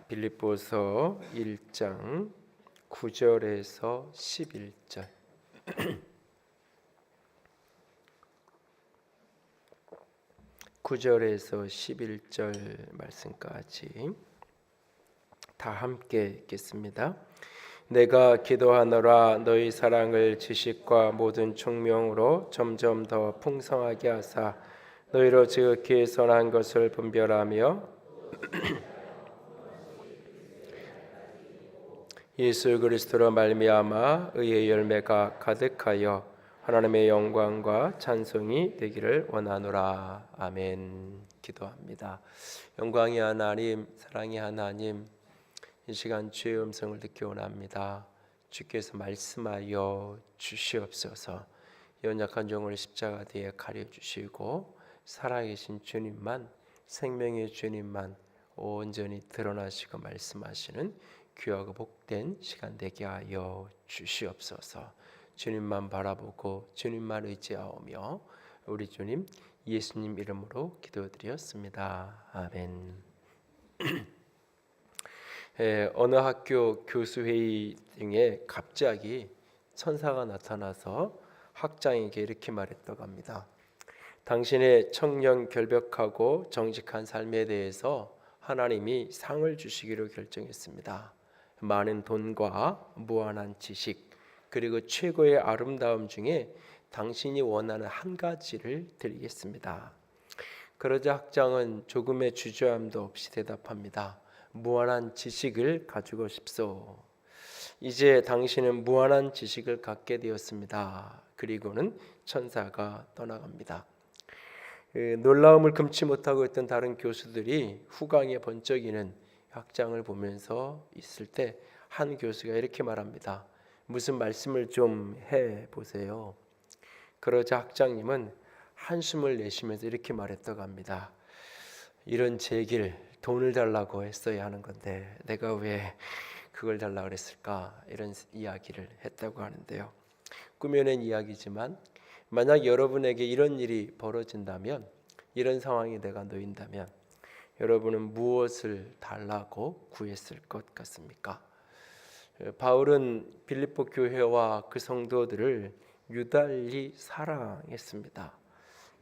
빌립보서 1장 9절에서 11절. 9절에서 11절 말씀까지 다 함께 읽겠습니다. 내가 기도하노라 너희 사랑을 지식과 모든 총명으로 점점 더 풍성하게 하사 너희로 지극히 선한 것을 분별하며 예수 그리스도로 말미암아 의의 열매가 가득하여 하나님의 영광과 찬송이 되기를 원하노라. 아멘. 기도합니다. 영광의 하나님, 사랑의 하나님, 이 시간 주의 음성을 듣기 원합니다. 주께서 말씀하여 주시옵소서. 연약한 종을 십자가 뒤에 가려주시고 살아계신 주님만, 생명의 주님만 온전히 드러나시고 말씀하시는 귀하고 복된 시간 되게 하여 주시옵소서. 주님만 바라보고 주님만 의지하오며 우리 주님 예수님 이름으로 기도드렸습니다. 아멘. 어느 학교 교수회의 중에 갑자기 천사가 나타나서 학장에게 이렇게 말했다고 합니다. 당신의 청렴 결벽하고 정직한 삶에 대해서 하나님이 상을 주시기로 결정했습니다. 많은 돈과 무한한 지식 그리고 최고의 아름다움 중에 당신이 원하는 한 가지를 드리겠습니다. 그러자 학장은 조금의 주저함도 없이 대답합니다. 무한한 지식을 가지고 싶소. 이제 당신은 무한한 지식을 갖게 되었습니다. 그리고는 천사가 떠나갑니다. 놀라움을 금치 못하고 있던 다른 교수들이 후광에 번쩍이는 학장을 보면서 있을 때 한 교수가 이렇게 말합니다. 무슨 말씀을 좀 해보세요. 그러자 학장님은 한숨을 내쉬면서 이렇게 말했다고 합니다. 이런 제길 돈을 달라고 했어야 하는 건데 내가 왜 그걸 달라고 그랬을까? 이런 이야기를 했다고 하는데요. 꾸며낸 이야기지만 만약 여러분에게 이런 일이 벌어진다면, 이런 상황에 내가 놓인다면 여러분은 무엇을 달라고 구했을 것 같습니까? 바울은 빌립보 교회와 그 성도들을 유달리 사랑했습니다.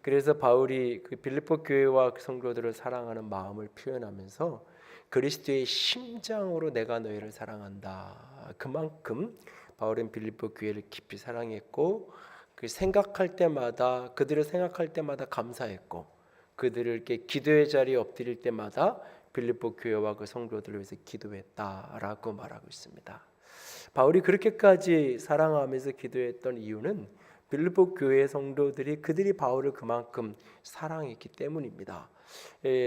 그래서 바울이 그 빌립보 교회와 그 성도들을 사랑하는 마음을 표현하면서 그리스도의 심장으로 내가 너희를 사랑한다. 그만큼 바울은 빌립보 교회를 깊이 사랑했고 그 생각할 때마다 그들을 생각할 때마다 감사했고 그들을 이렇게 기도의 자리에 엎드릴 때마다 빌립보 교회와 그 성도들을 위해서 기도했다라고 말하고 있습니다. 바울이 그렇게까지 사랑하면서 기도했던 이유는 빌립보 교회 성도들이 그들이 바울을 그만큼 사랑했기 때문입니다.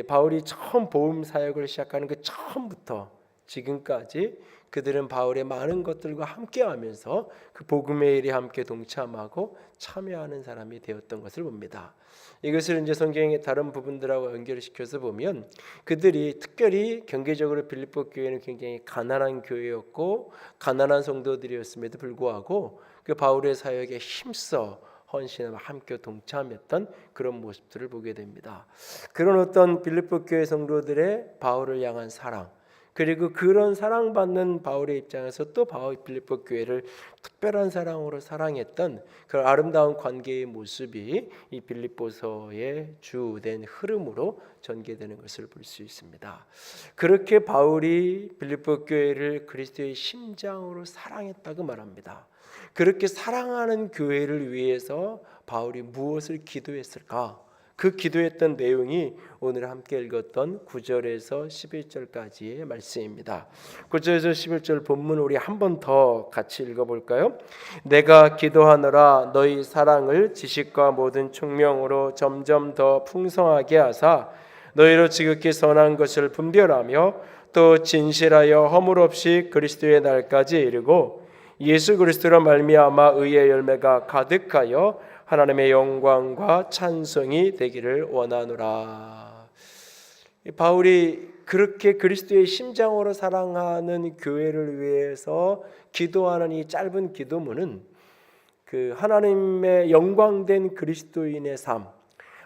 바울이 처음 복음 사역을 시작하는 그 처음부터 지금까지 그들은 바울의 많은 것들과 함께하면서 그 복음의 일에 함께 동참하고 참여하는 사람이 되었던 것을 봅니다. 이것을 이제 성경의 다른 부분들하고 연결시켜서 보면 그들이 특별히 경제적으로 빌립보 교회는 굉장히 가난한 교회였고 가난한 성도들이었음에도 불구하고 그 바울의 사역에 힘써 헌신하며 함께 동참했던 그런 모습들을 보게 됩니다. 그런 어떤 빌립보 교회 성도들의 바울을 향한 사랑, 그리고 그런 사랑받는 바울의 입장에서 또 바울 빌립보 교회를 특별한 사랑으로 사랑했던 그 아름다운 관계의 모습이 이 빌립보서의 주된 흐름으로 전개되는 것을 볼 수 있습니다. 그렇게 바울이 빌립보 교회를 그리스도의 심장으로 사랑했다고 말합니다. 그렇게 사랑하는 교회를 위해서 바울이 무엇을 기도했을까? 그 기도했던 내용이 오늘 함께 읽었던 9절에서 11절까지의 말씀입니다. 9절에서 11절 본문 우리 한 번 더 같이 읽어볼까요? 내가 기도하노라 너희 사랑을 지식과 모든 총명으로 점점 더 풍성하게 하사 너희로 지극히 선한 것을 분별하며 또 진실하여 허물 없이 그리스도의 날까지 이르고 예수 그리스도로 말미암아 의의 열매가 가득하여 하나님의 영광과 찬송이 되기를 원하노라. 바울이 그렇게 그리스도의 심장으로 사랑하는 교회를 위해서 기도하는 이 짧은 기도문은 그 하나님의 영광된 그리스도인의 삶,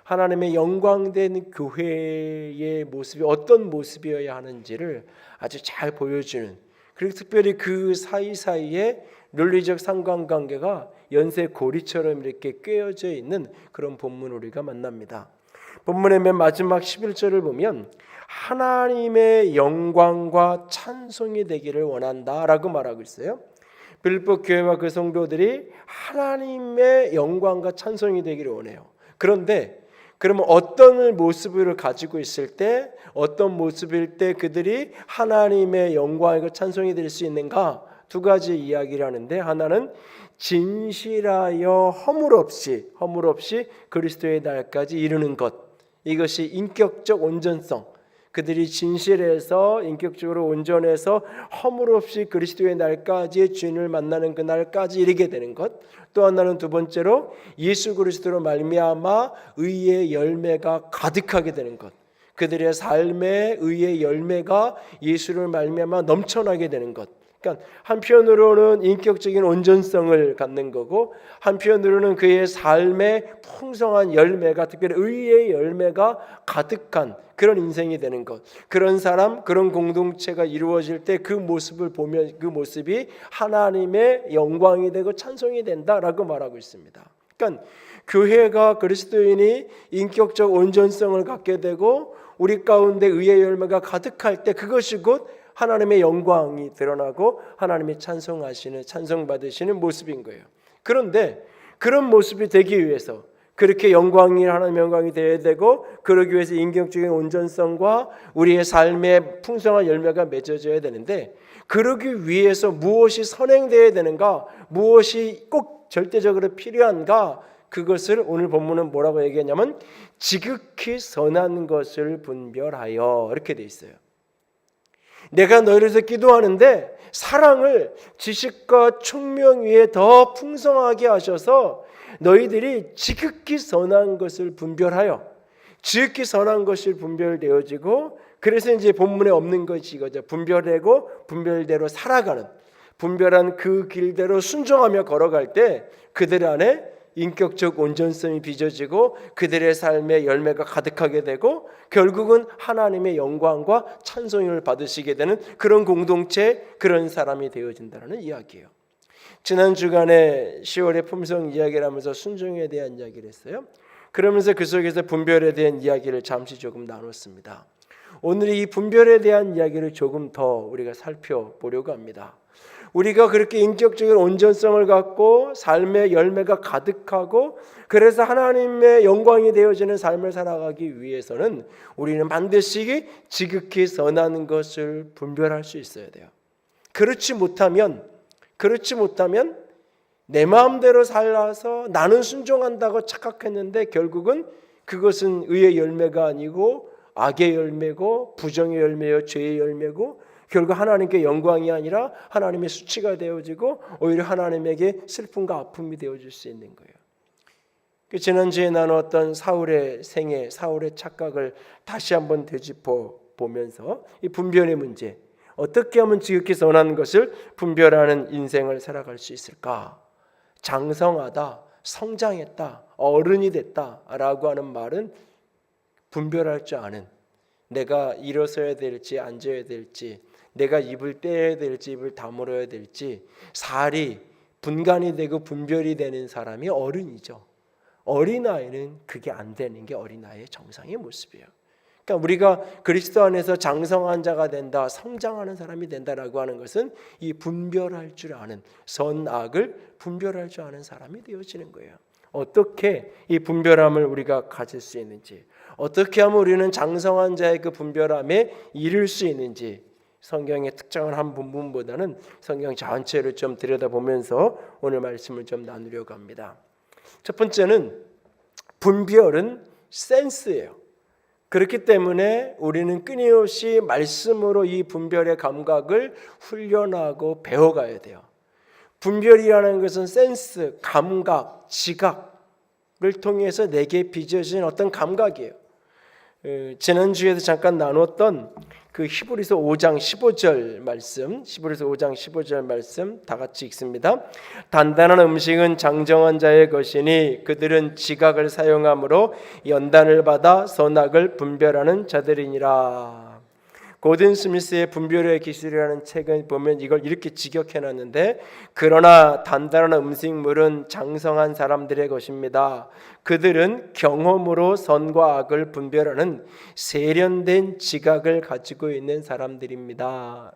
하나님의 영광된 교회의 모습이 어떤 모습이어야 하는지를 아주 잘 보여주는, 그리고 특별히 그 사이사이에 논리적 상관관계가 연쇄고리처럼 이렇게 꿰어져 있는 그런 본문을 우리가 만납니다. 본문의 맨 마지막 11절을 보면 하나님의 영광과 찬송이 되기를 원한다라고 말하고 있어요. 빌립보 교회와 그 성도들이 하나님의 영광과 찬송이 되기를 원해요. 그런데 그러면 어떤 모습을 가지고 있을 때, 어떤 모습일 때 그들이 하나님의 영광과 찬송이 될 수 있는가? 두 가지 이야기를 하는데, 하나는 진실하여 허물 없이 그리스도의 날까지 이루는 것, 이것이 인격적 온전성, 그들이 진실해서 인격적으로 온전해서 허물 없이 그리스도의 날까지 주인을 만나는 그 날까지 이르게 되는 것. 또 하나는 두 번째로 예수 그리스도로 말미암아 의의 열매가 가득하게 되는 것. 그들의 삶의 의의 열매가 예수를 말미암아 넘쳐나게 되는 것. 그러니까 한편으로는 인격적인 온전성을 갖는 거고, 한편으로는 그의 삶의 풍성한 열매가, 특별히 의의 열매가 가득한 그런 인생이 되는 것. 그런 사람, 그런 공동체가 이루어질 때 그 모습을 보면 그 모습이 하나님의 영광이 되고 찬송이 된다라고 말하고 있습니다. 그러니까 교회가, 그리스도인이 인격적 온전성을 갖게 되고 우리 가운데 의의 열매가 가득할 때 그것이 곧 하나님의 영광이 드러나고 하나님이 찬송받으시는 모습인 거예요. 그런데 그런 모습이 되기 위해서, 그렇게 하나님의 영광이 되어야 되고, 그러기 위해서 인격적인 온전성과 우리의 삶의 풍성한 열매가 맺어져야 되는데, 그러기 위해서 무엇이 선행되어야 되는가, 무엇이 꼭 절대적으로 필요한가, 그것을 오늘 본문은 뭐라고 얘기하냐면 지극히 선한 것을 분별하여, 이렇게 돼 있어요. 내가 너희를 위해서 기도하는데 사랑을 지식과 총명 위에 더 풍성하게 하셔서 너희들이 지극히 선한 것을 분별하여, 지극히 선한 것이 분별되어지고, 그래서 이제 본문에 없는 것이 이거죠. 분별되고 분별대로 살아가는, 분별한 그 길대로 순종하며 걸어갈 때 그들 안에 인격적 온전성이 빚어지고 그들의 삶의 열매가 가득하게 되고 결국은 하나님의 영광과 찬송을 받으시게 되는 그런 공동체, 그런 사람이 되어진다는 이야기예요. 지난 주간에 10월의 품성 이야기를 하면서 순종에 대한 이야기를 했어요. 그러면서 그 속에서 분별에 대한 이야기를 잠시 조금 나눴습니다. 오늘 이 분별에 대한 이야기를 조금 더 우리가 살펴보려고 합니다. 우리가 그렇게 인격적인 온전성을 갖고 삶의 열매가 가득하고 그래서 하나님의 영광이 되어지는 삶을 살아가기 위해서는 우리는 반드시 지극히 선한 것을 분별할 수 있어야 돼요. 그렇지 못하면 내 마음대로 살아서 나는 순종한다고 착각했는데 결국은 그것은 의의 열매가 아니고 악의 열매고 부정의 열매요, 죄의 열매고, 결국 하나님께 영광이 아니라 하나님의 수치가 되어지고 오히려 하나님에게 슬픔과 아픔이 되어질 수 있는 거예요. 지난주에 나눴던 사울의 생애, 사울의 착각을 다시 한번 되짚어 보면서 이 분별의 문제, 어떻게 하면 지극히 선한 것을 분별하는 인생을 살아갈 수 있을까? 장성하다, 성장했다, 어른이 됐다라고 하는 말은 분별할 줄 아는, 내가 일어서야 될지 앉아야 될지, 내가 입을 떼야 될지 입을 다물어야 될지 살이 분간이 되고 분별이 되는 사람이 어른이죠. 어린아이는 그게 안 되는 게 어린아이의 정상의 모습이에요. 그러니까 우리가 그리스도 안에서 장성한 자가 된다, 성장하는 사람이 된다라고 하는 것은 이 분별할 줄 아는, 선악을 분별할 줄 아는 사람이 되어지는 거예요. 어떻게 이 분별함을 우리가 가질 수 있는지, 어떻게 하면 우리는 장성한 자의 그 분별함에 이를 수 있는지, 성경의 특정한 한 부분보다는 성경 전체를 좀 들여다보면서 오늘 말씀을 좀 나누려고 합니다. 첫 번째는 분별은 센스예요. 그렇기 때문에 우리는 끊임없이 말씀으로 이 분별의 감각을 훈련하고 배워가야 돼요. 분별이라는 것은 센스, 감각, 지각을 통해서 내게 빚어진 어떤 감각이에요. 지난주에도 잠깐 나눴던 그 히브리서 5장 15절 말씀, 히브리서 5장 15절 말씀 다 같이 읽습니다. 단단한 음식은 장정한 자의 것이니 그들은 지각을 사용함으로 연단을 받아 선악을 분별하는 자들이니라. 고든 스미스의 분별의 기술이라는 책을 보면 이걸 이렇게 직역해놨는데, 그러나 단단한 음식물은 장성한 사람들의 것입니다. 그들은 경험으로 선과 악을 분별하는 세련된 지각을 가지고 있는 사람들입니다.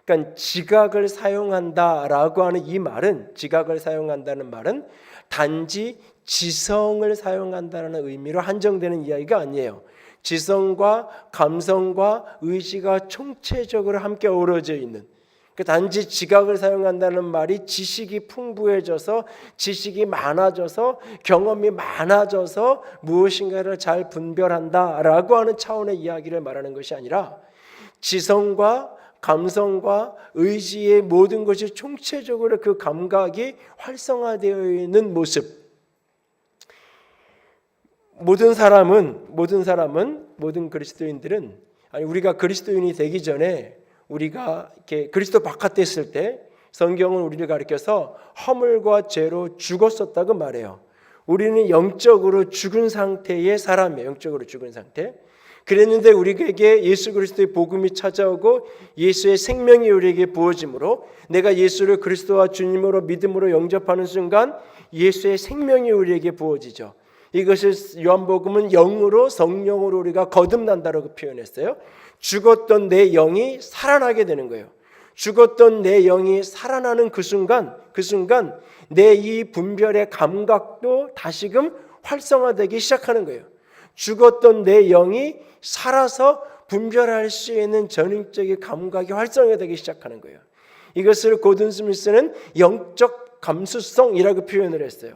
그러니까 지각을 사용한다라고 하는 이 말은, 지각을 사용한다는 말은 단지 지성을 사용한다는 의미로 한정되는 이야기가 아니에요. 지성과 감성과 의지가 총체적으로 함께 어우러져 있는, 단지 지각을 사용한다는 말이 지식이 풍부해져서, 지식이 많아져서, 경험이 많아져서 무엇인가를 잘 분별한다라고 하는 차원의 이야기를 말하는 것이 아니라, 지성과 감성과 의지의 모든 것이 총체적으로 그 감각이 활성화되어 있는 모습. 모든 그리스도인들은, 아니 우리가 그리스도인이 되기 전에, 우리가 이렇게 그리스도 바깥에 있을 때 성경은 우리를 가리켜서 허물과 죄로 죽었었다고 말해요. 우리는 영적으로 죽은 상태의 사람이에요. 영적으로 죽은 상태. 그랬는데 우리에게 예수 그리스도의 복음이 찾아오고 예수의 생명이 우리에게 부어짐으로, 내가 예수를 그리스도와 주님으로 믿음으로 영접하는 순간 예수의 생명이 우리에게 부어지죠. 이것을 요한복음은 영으로, 성령으로 우리가 거듭난다라고 표현했어요. 죽었던 내 영이 살아나게 되는 거예요. 죽었던 내 영이 살아나는 그 순간 내 이 분별의 감각도 다시금 활성화되기 시작하는 거예요. 죽었던 내 영이 살아서 분별할 수 있는 전능적인 감각이 활성화되기 시작하는 거예요. 이것을 고든 스미스는 영적 감수성이라고 표현을 했어요.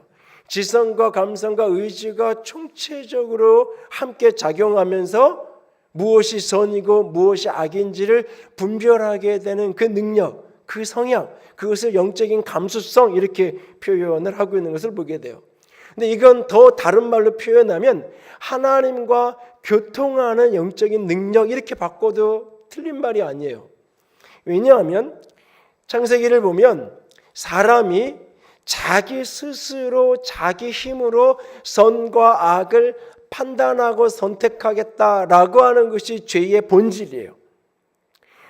지성과 감성과 의지가 총체적으로 함께 작용하면서 무엇이 선이고 무엇이 악인지를 분별하게 되는 그 능력, 그 성향, 그것을 영적인 감수성 이렇게 표현을 하고 있는 것을 보게 돼요. 근데 이건 더 다른 말로 표현하면 하나님과 교통하는 영적인 능력, 이렇게 바꿔도 틀린 말이 아니에요. 왜냐하면 창세기를 보면 사람이 자기 스스로 자기 힘으로 선과 악을 판단하고 선택하겠다라고 하는 것이 죄의 본질이에요.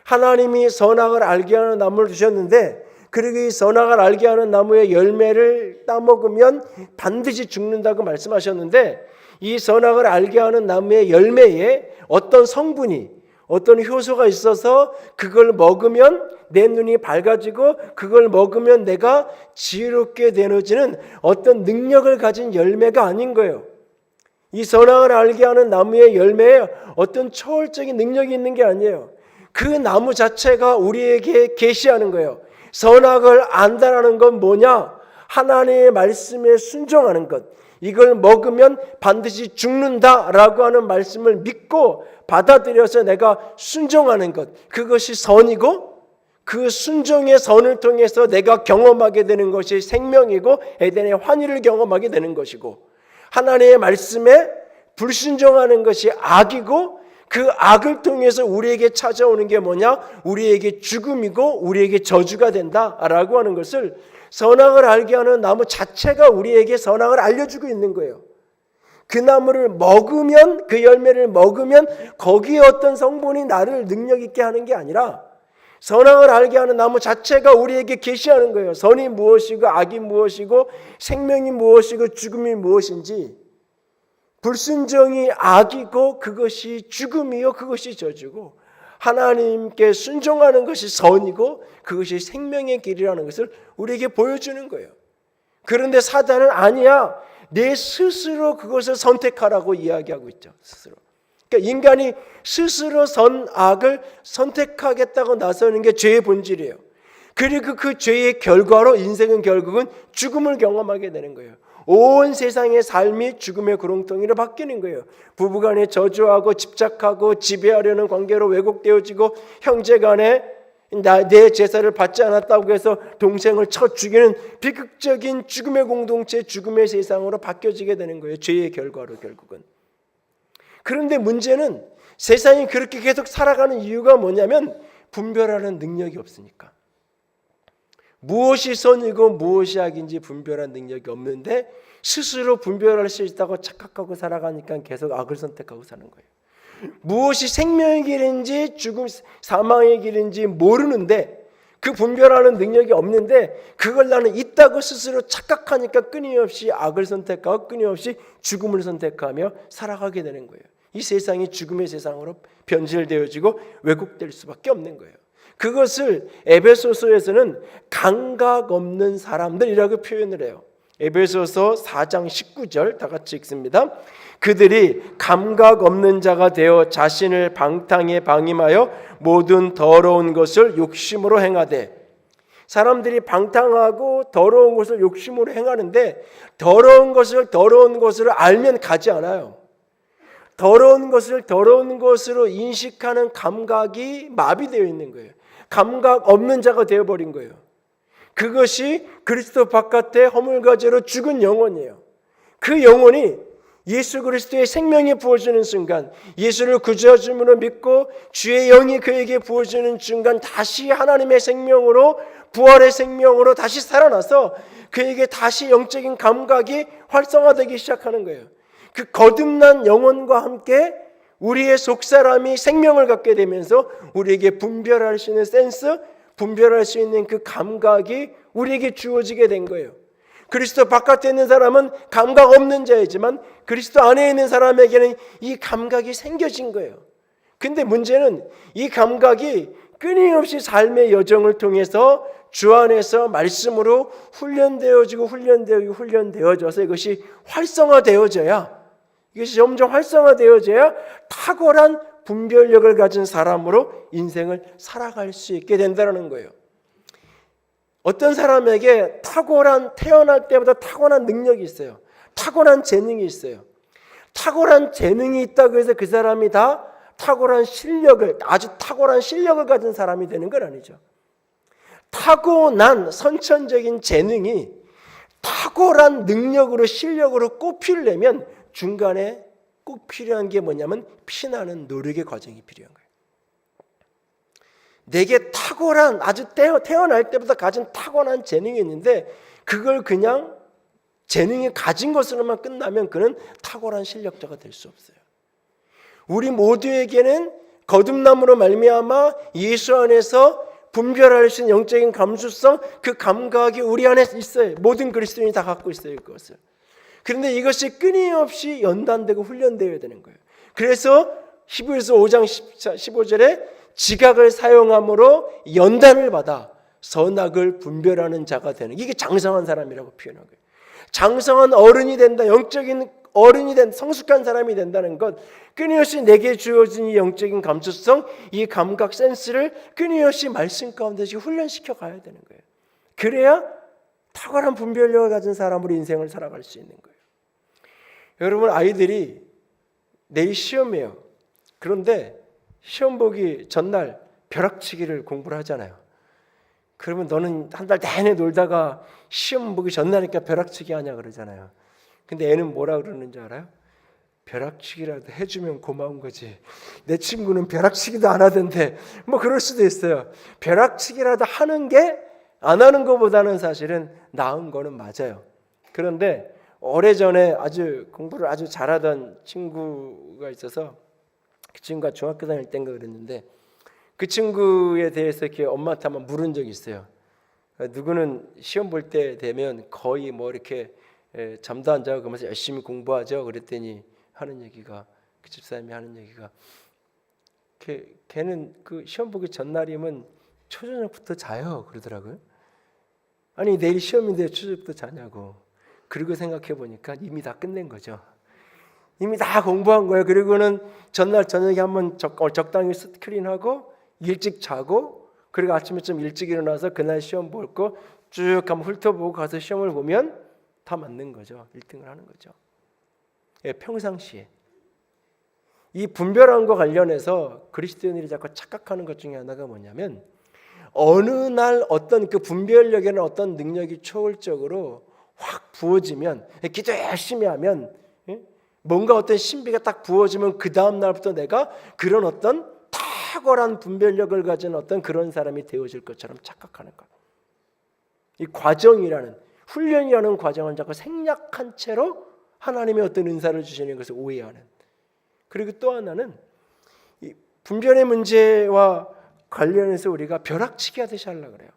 하나님이 선악을 알게 하는 나무를 주셨는데, 그리고 이 선악을 알게 하는 나무의 열매를 따먹으면 반드시 죽는다고 말씀하셨는데, 이 선악을 알게 하는 나무의 열매에 어떤 성분이, 어떤 효소가 있어서 그걸 먹으면 내 눈이 밝아지고, 그걸 먹으면 내가 지혜롭게 되어지는 어떤 능력을 가진 열매가 아닌 거예요. 이 선악을 알게 하는 나무의 열매에 어떤 초월적인 능력이 있는 게 아니에요. 그 나무 자체가 우리에게 계시하는 거예요. 선악을 안다라는 건 뭐냐? 하나님의 말씀에 순종하는 것. 이걸 먹으면 반드시 죽는다라고 하는 말씀을 믿고 받아들여서 내가 순종하는 것. 그것이 선이고, 그 순종의 선을 통해서 내가 경험하게 되는 것이 생명이고 에덴의 환희를 경험하게 되는 것이고, 하나님의 말씀에 불순종하는 것이 악이고, 그 악을 통해서 우리에게 찾아오는 게 뭐냐? 우리에게 죽음이고 우리에게 저주가 된다라고 하는 것을, 선악을 알게 하는 나무 자체가 우리에게 선악을 알려주고 있는 거예요. 그 나무를 먹으면, 그 열매를 먹으면 거기에 어떤 성분이 나를 능력 있게 하는 게 아니라, 선악을 알게 하는 나무 자체가 우리에게 계시하는 거예요. 선이 무엇이고 악이 무엇이고 생명이 무엇이고 죽음이 무엇인지. 불순종이 악이고 그것이 죽음이요, 그것이 저주고, 하나님께 순종하는 것이 선이고 그것이 생명의 길이라는 것을 우리에게 보여주는 거예요. 그런데 사단은 아니야, 내 스스로 그것을 선택하라고 이야기하고 있죠. 스스로. 그러니까 인간이 스스로 선악을 선택하겠다고 나서는 게 죄의 본질이에요. 그리고 그 죄의 결과로 인생은 결국은 죽음을 경험하게 되는 거예요. 온 세상의 삶이 죽음의 구렁텅이로 바뀌는 거예요. 부부간에 저주하고 집착하고 지배하려는 관계로 왜곡되어지고, 형제간에 내 제사를 받지 않았다고 해서 동생을 쳐 죽이는 비극적인 죽음의 공동체, 죽음의 세상으로 바뀌어지게 되는 거예요. 죄의 결과로 결국은. 그런데 문제는 세상이 그렇게 계속 살아가는 이유가 뭐냐면 분별하는 능력이 없으니까. 무엇이 선이고 무엇이 악인지 분별하는 능력이 없는데 스스로 분별할 수 있다고 착각하고 살아가니까 계속 악을 선택하고 사는 거예요. 무엇이 생명의 길인지 죽음 사망의 길인지 모르는데 그 분별하는 능력이 없는데 그걸 나는 있다고 스스로 착각하니까 끊임없이 악을 선택하고 끊임없이 죽음을 선택하며 살아가게 되는 거예요. 이 세상이 죽음의 세상으로 변질되어지고 왜곡될 수밖에 없는 거예요. 그것을 에베소서에서는 감각 없는 사람들이라고 표현을 해요. 에베소서 4장 19절 다 같이 읽습니다. 그들이 감각 없는 자가 되어 자신을 방탕에 방임하여 모든 더러운 것을 욕심으로 행하되, 사람들이 방탕하고 더러운 것을 욕심으로 행하는데 더러운 것을 알면 가지 않아요. 더러운 것을 더러운 것으로 인식하는 감각이 마비되어 있는 거예요. 감각 없는 자가 되어버린 거예요. 그것이 그리스도 바깥에 허물과죄로 죽은 영혼이에요. 그 영혼이 예수 그리스도의 생명이 부어지는 순간, 예수를 구주하심으로 믿고 주의 영이 그에게 부어지는 순간 다시 하나님의 생명으로, 부활의 생명으로 다시 살아나서 그에게 다시 영적인 감각이 활성화되기 시작하는 거예요. 그 거듭난 영혼과 함께 우리의 속사람이 생명을 갖게 되면서 우리에게 분별할 수 있는 센스, 분별할 수 있는 그 감각이 우리에게 주어지게 된 거예요. 그리스도 바깥에 있는 사람은 감각 없는 자이지만 그리스도 안에 있는 사람에게는 이 감각이 생겨진 거예요. 근데 문제는 이 감각이 끊임없이 삶의 여정을 통해서 주 안에서 말씀으로 훈련되어져서 이것이 활성화되어져야, 이것이 점점 활성화되어져야 탁월한 분별력을 가진 사람으로 인생을 살아갈 수 있게 된다는 거예요. 어떤 사람에게 태어날 때보다 타고난 능력이 있어요. 타고난 재능이 있어요. 탁월한 재능이 있다고 해서 그 사람이 다 아주 탁월한 실력을 가진 사람이 되는 건 아니죠. 타고난 선천적인 재능이 탁월한 능력으로, 실력으로 꼽히려면 중간에 꼭 필요한 게 뭐냐면 피나는 노력의 과정이 필요한 거예요. 내게 탁월한, 아주 태어날 때부터 가진 타고난 재능이 있는데 그걸 그냥 재능이 가진 것으로만 끝나면 그는 탁월한 실력자가 될 수 없어요. 우리 모두에게는 거듭남으로 말미암아 예수 안에서 분별할 수 있는 영적인 감수성, 그 감각이 우리 안에 있어요. 모든 그리스도인이 다 갖고 있어요, 그것을. 그런데 이것이 끊임없이 연단되고 훈련되어야 되는 거예요. 그래서 히브리서 5장 15절에 지각을 사용함으로 연단을 받아 선악을 분별하는 자가 되는, 이게 장성한 사람이라고 표현한 거예요. 장성한 어른이 된다, 영적인 어른이 된 성숙한 사람이 된다는 것, 끊임없이 내게 주어진 이 영적인 감수성, 이 감각 센스를 끊임없이 말씀 가운데 훈련시켜 가야 되는 거예요. 그래야 탁월한 분별력을 가진 사람으로 인생을 살아갈 수 있는 거예요. 여러분, 아이들이 내일 시험이에요. 그런데 시험 보기 전날 벼락치기를 공부를 하잖아요. 그러면 너는 한 달 내내 놀다가 시험 보기 전날이니까 벼락치기 하냐 그러잖아요. 근데 애는 뭐라 그러는지 알아요? 벼락치기라도 해주면 고마운 거지. 내 친구는 벼락치기도 안 하던데, 뭐 그럴 수도 있어요. 벼락치기라도 하는 게 안 하는 것보다는 사실은 나은 거는 맞아요. 그런데 오래전에 공부를 아주 잘하던 친구가 있어서, 그 친구가 중학교 다닐 때인가 그랬는데, 그 친구에 대해서 이렇게 엄마한테 한번 물은 적이 있어요. 누구는 시험 볼 때 되면 거의 뭐 이렇게 잠도 안 자고 그러면서 열심히 공부하죠. 그랬더니 하는 얘기가, 그 집사님이 하는 얘기가, 걔는 그 시험 보기 전날이면 초저녁부터 자요 그러더라고요. 아니, 내일 시험인데 초저녁부터 자냐고. 그리고 생각해 보니까 이미 다 끝낸 거죠. 이미 다 공부한 거예요. 그리고는 전날 저녁에 한번 적당히 스크린하고 일찍 자고, 그리고 아침에 좀 일찍 일어나서 그날 시험 볼 거 쭉 한번 훑어보고 가서 시험을 보면 다 맞는 거죠. 1등을 하는 거죠. 예, 평상시에. 이 분별함과 관련해서 그리스도인들이 자꾸 착각하는 것 중에 하나가 뭐냐면, 어느 날 어떤 그 분별력에는 어떤 능력이 초월적으로 확 부어지면, 기도 열심히 하면 뭔가 어떤 신비가 딱 부어지면 그 다음 날부터 내가 그런 어떤 탁월한 분별력을 가진 어떤 그런 사람이 되어질 것처럼 착각하는 것. 이 과정이라는, 훈련이라는 과정을 자꾸 생략한 채로 하나님의 어떤 은사를 주시는 것을 오해하는. 그리고 또 하나는 이 분별의 문제와 관련해서 우리가 벼락치기 하듯이 하려고 그래요.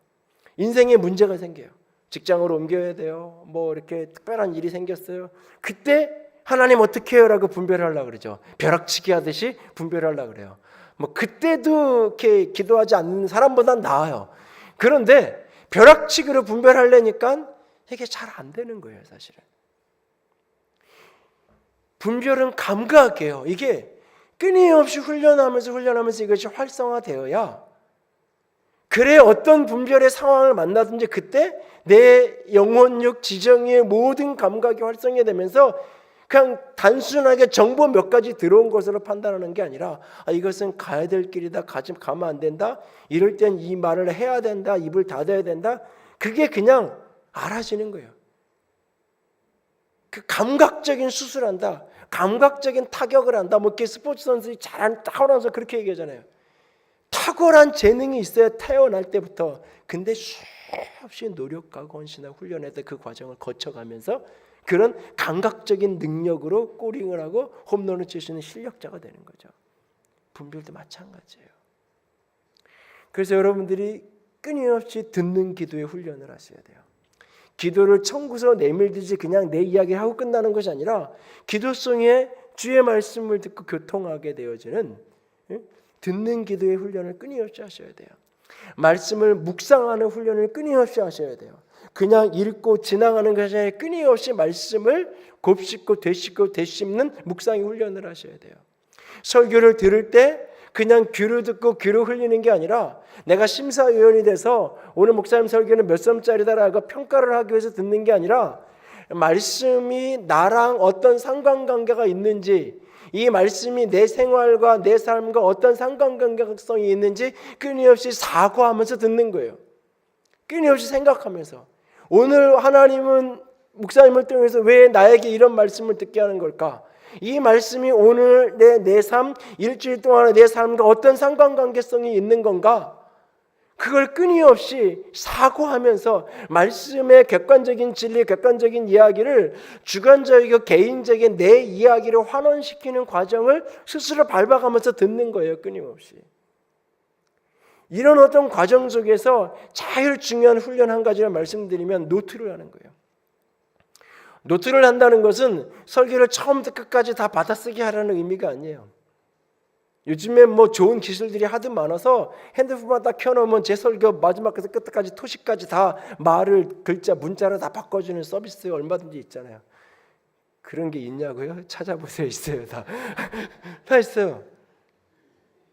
인생에 문제가 생겨요. 직장으로 옮겨야 돼요. 뭐 이렇게 특별한 일이 생겼어요. 그때 하나님 어떻게 해요? 라고 분별을 하려고 그러죠. 벼락치기 하듯이 분별을 하려고 그래요. 뭐 그때도 이렇게 기도하지 않는 사람보단 나아요. 그런데 벼락치기로 분별하려니까 이게 잘 안 되는 거예요, 사실은. 분별은 감각이에요. 이게 끊임없이 훈련하면서 이것이 활성화되어야, 그래 어떤 분별의 상황을 만나든지 그때 내 영혼력, 지정의 모든 감각이 활성화되면서 그냥 단순하게 정보 몇 가지 들어온 것으로 판단하는 게 아니라 이것은 가야 될 길이다, 가면 안 된다, 이럴 땐 이 말을 해야 된다, 입을 닫아야 된다, 그게 그냥 알아지는 거예요. 그 감각적인 수술한다, 감각적인 타격을 한다. 뭐 이렇게 스포츠 선수들이 잘하는 탁월한 선수 그렇게 얘기하잖아요. 탁월한 재능이 있어야 태어날 때부터. 근데 수없이 노력하고 헌신하고 훈련해서 그 과정을 거쳐가면서 그런 감각적인 능력으로 꼬링을 하고 홈런을 칠 수 있는 실력자가 되는 거죠. 분별도 마찬가지예요. 그래서 여러분들이 끊임없이 듣는 기도의 훈련을 하셔야 돼요. 기도를 청구서 내밀듯이 그냥 내 이야기를 하고 끝나는 것이 아니라 기도성에 주의 말씀을 듣고 교통하게 되어지는 듣는 기도의 훈련을 끊임없이 하셔야 돼요. 말씀을 묵상하는 훈련을 끊임없이 하셔야 돼요. 그냥 읽고 지나가는 것이 아니라 끊임없이 말씀을 곱씹고 되씹는 묵상의 훈련을 하셔야 돼요. 설교를 들을 때 그냥 귀로 듣고 귀로 흘리는 게 아니라 내가 심사위원이 돼서 오늘 목사님 설교는 몇 점짜리다라고 평가를 하기 위해서 듣는 게 아니라 말씀이 나랑 어떤 상관관계가 있는지, 이 말씀이 내 생활과 내 삶과 어떤 상관관계성이 있는지 끊임없이 사고하면서 듣는 거예요. 끊임없이 생각하면서 오늘 하나님은 목사님을 통해서 왜 나에게 이런 말씀을 듣게 하는 걸까? 이 말씀이 오늘 내 삶, 일주일 동안의 내 삶과 어떤 상관관계성이 있는 건가? 그걸 끊임없이 사고하면서 말씀의 객관적인 진리, 객관적인 이야기를 주관적이고 개인적인 내 이야기를 환원시키는 과정을 스스로 밟아가면서 듣는 거예요. 끊임없이. 이런 어떤 과정 속에서 제일 중요한 훈련 한 가지를 말씀드리면 노트를 하는 거예요. 노트를 한다는 것은 설교를 처음부터 끝까지 다 받아쓰기 하라는 의미가 아니에요. 요즘에 뭐 좋은 기술들이 하도 많아서 핸드폰만 딱 켜놓으면 제 설교 마지막에서 끝까지 토시까지 다 말을 글자 문자로 다 바꿔주는 서비스 얼마든지 있잖아요. 그런 게 있냐고요? 찾아보세요. 있어요. 다 있어요.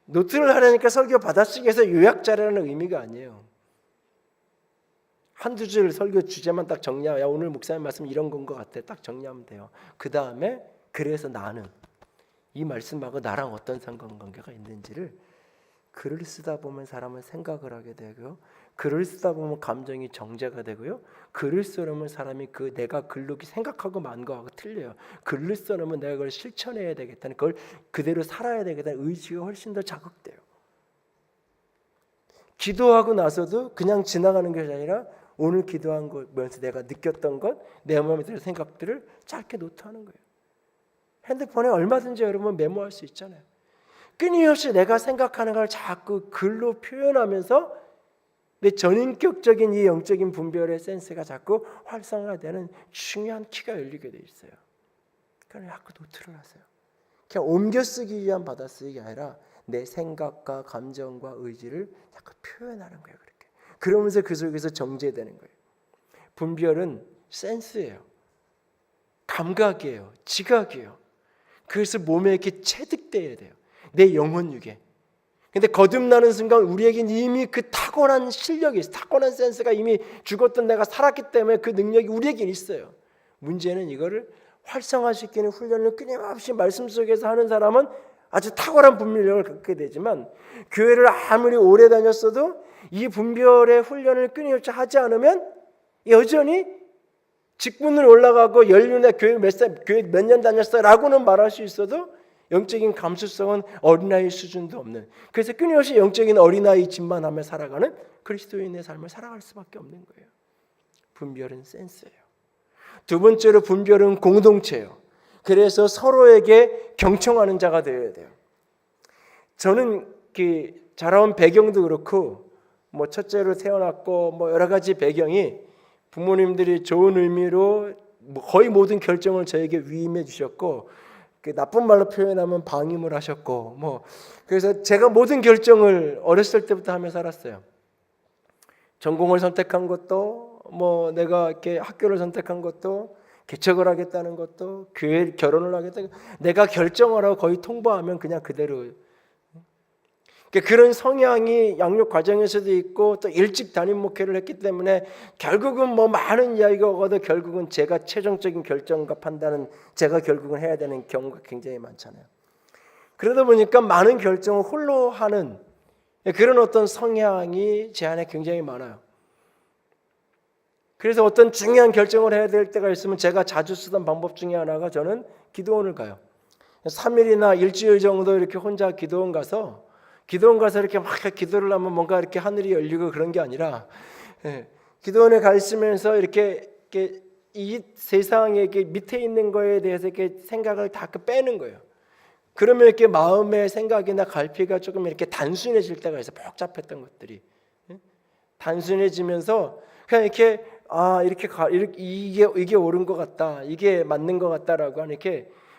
노트를 하려니까 설교 받아쓰기에서 요약자라는 의미가 아니에요. 한두 줄 설교 주제만 딱 정리하면, 야, 오늘 목사님 말씀 이런 건 것 같아, 딱 정리하면 돼요. 그 다음에 그래서 나는 이 말씀하고 나랑 어떤 상관관계가 있는지를 글을 쓰다 보면 사람은 생각을 하게 되고요. 글을 쓰다 보면 감정이 정제가 되고요. 글을 써놓으면 사람이 그 내가 글로 생각하고 만 거하고 틀려요. 글을 써놓으면 내가 그걸 실천해야 되겠다는, 그걸 그대로 살아야 되겠다는 의지가 훨씬 더 자극돼요. 기도하고 나서도 그냥 지나가는 것이 아니라 오늘 기도한 거면서 내가 느꼈던 것, 내 마음에 드는 생각들을 짧게 노트하는 거예요. 핸드폰에 얼마든지 여러분 메모할 수 있잖아요. 끊임없이 내가 생각하는 걸 자꾸 글로 표현하면서 내 전인격적인 이 영적인 분별의 센스가 자꾸 활성화되는 중요한 키가 열리게 돼 있어요. 그러니까 자꾸 노트를 하세요. 그냥 옮겨 쓰기 위한 받아쓰기가 아니라 내 생각과 감정과 의지를 자꾸 표현하는 거예요. 그렇게. 그러면서 그 속에서 정제되는 거예요. 분별은 센스예요. 감각이에요. 지각이에요. 그래서 몸에 이렇게 체득돼야 돼요. 내 영혼육에. 근데 거듭나는 순간 우리에겐 이미 그 탁월한 실력이 있어요. 탁월한 센스가 이미 죽었던 내가 살았기 때문에 그 능력이 우리에겐 있어요. 문제는 이거를 활성화시키는 훈련을 끊임없이 말씀 속에서 하는 사람은 아주 탁월한 분별력을 갖게 되지만, 교회를 아무리 오래 다녔어도 이 분별의 훈련을 끊임없이 하지 않으면 여전히 직분을 올라가고 연륜의 교회 몇 년 다녔어라고는 말할 수 있어도 영적인 감수성은 어린아이 수준도 없는, 그래서 끊임없이 영적인 어린아이 짓만 하며 살아가는 그리스도인의 삶을 살아갈 수밖에 없는 거예요. 분별은 센스예요. 두 번째로 분별은 공동체예요. 그래서 서로에게 경청하는 자가 되어야 돼요. 저는 자라온 배경도 그렇고 첫째로 태어났고 여러 가지 배경이 부모님들이 좋은 의미로 거의 모든 결정을 저에게 위임해 주셨고, 나쁜 말로 표현하면 방임을 하셨고, 그래서 제가 모든 결정을 어렸을 때부터 하며 살았어요. 전공을 선택한 것도, 내가 이렇게 학교를 선택한 것도, 개척을 하겠다는 것도, 교회 결혼을 하겠다, 내가 결정을 하고 거의 통보하면 그냥 그대로. 그런 성향이 양육 과정에서도 있고, 또 일찍 담임 목회를 했기 때문에 결국은 많은 이야기가 오가도 결국은 제가 최종적인 결정과 판단은 제가 결국은 해야 되는 경우가 굉장히 많잖아요. 그러다 보니까 많은 결정을 홀로 하는 그런 어떤 성향이 제 안에 굉장히 많아요. 그래서 어떤 중요한 결정을 해야 될 때가 있으면 제가 자주 쓰던 방법 중에 하나가, 저는 기도원을 가요. 3일이나 일주일 정도 이렇게 혼자 기도원 가서 이렇게 막 기도를 하면 뭔가 이렇게 하늘이 열리고 그런 게 아니라, 기도원에 가 있으면서 이렇게 이 세상에 밑에 있는 거에 대해서 이렇게 생각을 다 빼는 거예요. 그러면 이렇게 마음의 생각이나 갈피가 조금 이렇게 단순해질 때가 있어요. 복잡했던 것들이 단순해지면서 그냥 이렇게 이게 옳은 것 같다, 이게 맞는 것 같다라고 하는,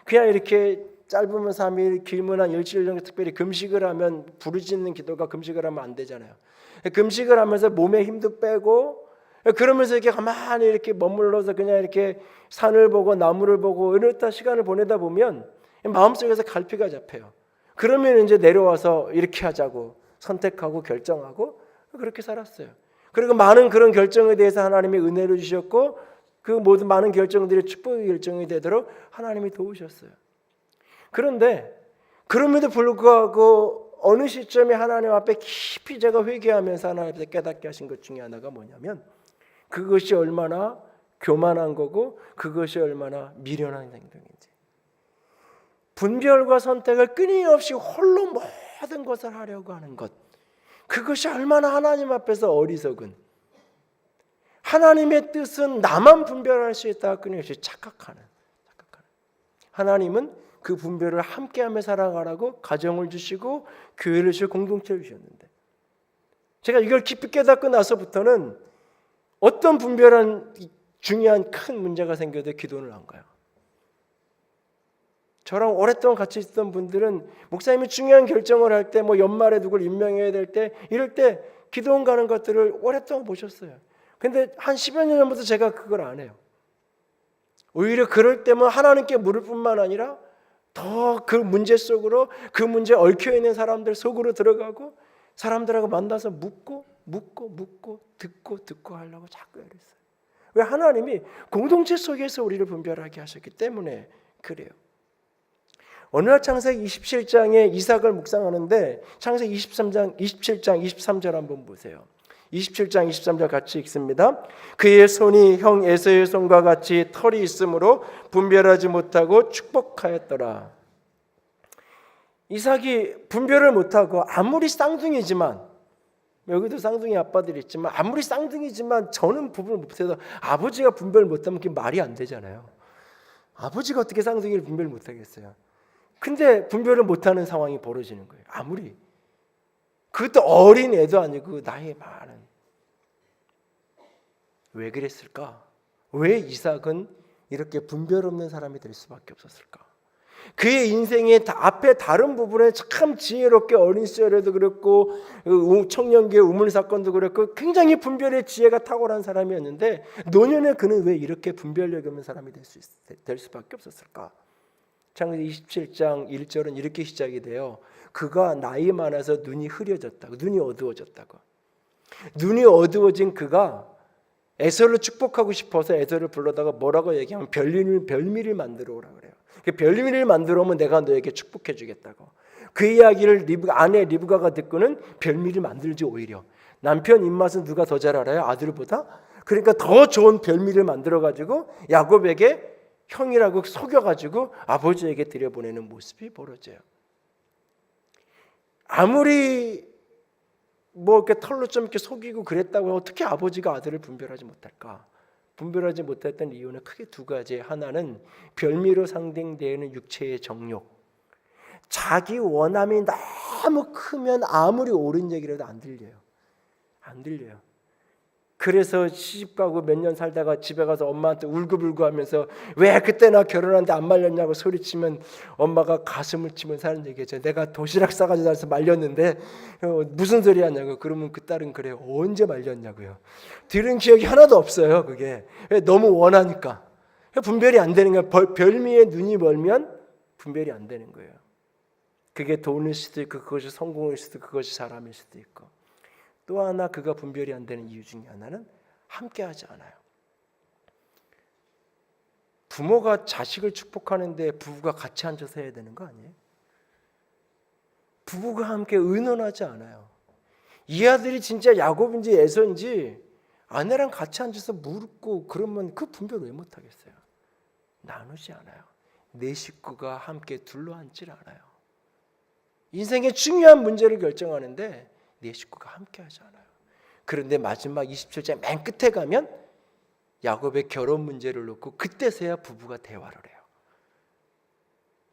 그냥 이렇게 짧으면 3일, 길면 한 일주일 정도, 특별히 금식을 하면 부르짖는 기도가 금식을 하면 안 되잖아요. 금식을 하면서 몸에 힘도 빼고, 그러면서 이렇게 가만히 이렇게 머물러서 그냥 이렇게 산을 보고 나무를 보고 이렇다 시간을 보내다 보면 마음속에서 갈피가 잡혀요. 그러면 이제 내려와서 이렇게 하자고 선택하고 결정하고 그렇게 살았어요. 그리고 많은 그런 결정에 대해서 하나님이 은혜를 주셨고, 그 모든 많은 결정들이 축복의 결정이 되도록 하나님이 도우셨어요. 그런데 그럼에도 불구하고 어느 시점에 하나님 앞에 깊이 제가 회개하면서 하나님 앞에 깨닫게 하신 것 중에 하나가 뭐냐면, 그것이 얼마나 교만한 거고 그것이 얼마나 미련한 행동인지, 분별과 선택을 끊임없이 홀로 모든 것을 하려고 하는 것, 그것이 얼마나 하나님 앞에서 어리석은, 하나님의 뜻은 나만 분별할 수 있다 끊임없이 착각하는. 하나님은 그 분별을 함께하며 살아가라고 가정을 주시고 교회를 주시고 공동체를 주셨는데, 제가 이걸 깊이 깨닫고 나서부터는 어떤 분별한 중요한 큰 문제가 생겨도 기도를 안 가요. 저랑 오랫동안 같이 있었던 분들은 목사님이 중요한 결정을 할 때, 연말에 누굴 임명해야 될 때, 이럴 때 기도원 가는 것들을 오랫동안 보셨어요. 근데 한 10여 년 전부터 제가 그걸 안 해요. 오히려 그럴 때면 하나님께 물을 뿐만 아니라 더 그 문제 속으로, 그 문제에 얽혀있는 사람들 속으로 들어가고 사람들하고 만나서 묻고 듣고 하려고 자꾸 애랬어요. 왜? 하나님이 공동체 속에서 우리를 분별하게 하셨기 때문에 그래요. 어느 날 창세기 27장에 이삭을 묵상하는데, 창세기 27장 23절 한번 보세요. 27장 23절 같이 읽습니다. 그의 손이 형 에서의 손과 같이 털이 있으므로 분별하지 못하고 축복하였더라. 이삭이 분별을 못하고, 아무리 쌍둥이지만, 여기도 쌍둥이 아빠들이 있지만, 아무리 쌍둥이지만 저는 분별 못해서, 아버지가 분별 못하면 그게 말이 안 되잖아요. 아버지가 어떻게 쌍둥이를 분별 못하겠어요? 근데 분별을 못하는 상황이 벌어지는 거예요. 아무리, 그것도 어린 애도 아니고 나이 많은. 왜 그랬을까? 왜 이삭은 이렇게 분별 없는 사람이 될 수밖에 없었을까? 그의 인생의 앞에 다른 부분에 참 지혜롭게, 어린 시절에도 그랬고 청년기의 우물 사건도 그랬고 굉장히 분별의 지혜가 탁월한 사람이었는데, 노년에 그는 왜 이렇게 분별력 없는 사람이 될 수밖에 없었을까? 창세기 27장 1절은 이렇게 시작이 돼요. 그가 나이 많아서 눈이 흐려졌다고, 눈이 어두워졌다고. 눈이 어두워진 그가 에서를 축복하고 싶어서 에서를 불러다가 뭐라고 얘기하면 별미를 만들어 오라 그래요. 별미를 만들어 오면 내가 너에게 축복해 주겠다고. 그 이야기를 아내 리브가가 듣고는 별미를 만들지, 오히려 남편 입맛은 누가 더 잘 알아요? 아들보다? 그러니까 더 좋은 별미를 만들어가지고 야곱에게 형이라고 속여가지고 아버지에게 들여보내는 모습이 벌어져요. 아무리 뭐 이렇게 털로 좀 이렇게 속이고 그랬다고 어떻게 아버지가 아들을 분별하지 못할까? 분별하지 못했던 이유는 크게 두 가지. 하나는 별미로 상징되는 육체의 정욕. 자기 원함이 너무 크면 아무리 옳은 얘기라도 안 들려요. 안 들려요. 그래서 시집가고 몇 년 살다가 집에 가서 엄마한테 울고불고 하면서 왜 그때 나 결혼하는데 안 말렸냐고 소리치면 엄마가 가슴을 치면서 하는 얘기죠. 내가 도시락 싸가지고 나서 말렸는데 무슨 소리 하냐고. 그러면 그 딸은 그래요. 언제 말렸냐고요. 들은 기억이 하나도 없어요. 그게 너무 원하니까. 분별이 안 되는 거예요. 별미에 눈이 멀면 분별이 안 되는 거예요. 그게 돈일 수도 있고 그것이 성공일 수도 있고 그것이 사람일 수도 있고. 또 하나 그가 분별이 안 되는 이유 중에 하나는 함께하지 않아요. 부모가 자식을 축복하는데 부부가 같이 앉아서 해야 되는 거 아니에요? 부부가 함께 의논하지 않아요. 이 아들이 진짜 야곱인지 에서인지 아내랑 같이 앉아서 묻고 그러면 그 분별 왜 못하겠어요? 나누지 않아요. 내 식구가 함께 둘러앉질 않아요. 인생의 중요한 문제를 결정하는데 내 식구가 함께하지 않아요. 그런데 마지막 27장 맨 끝에 가면 야곱의 결혼 문제를 놓고 그때서야 부부가 대화를 해요.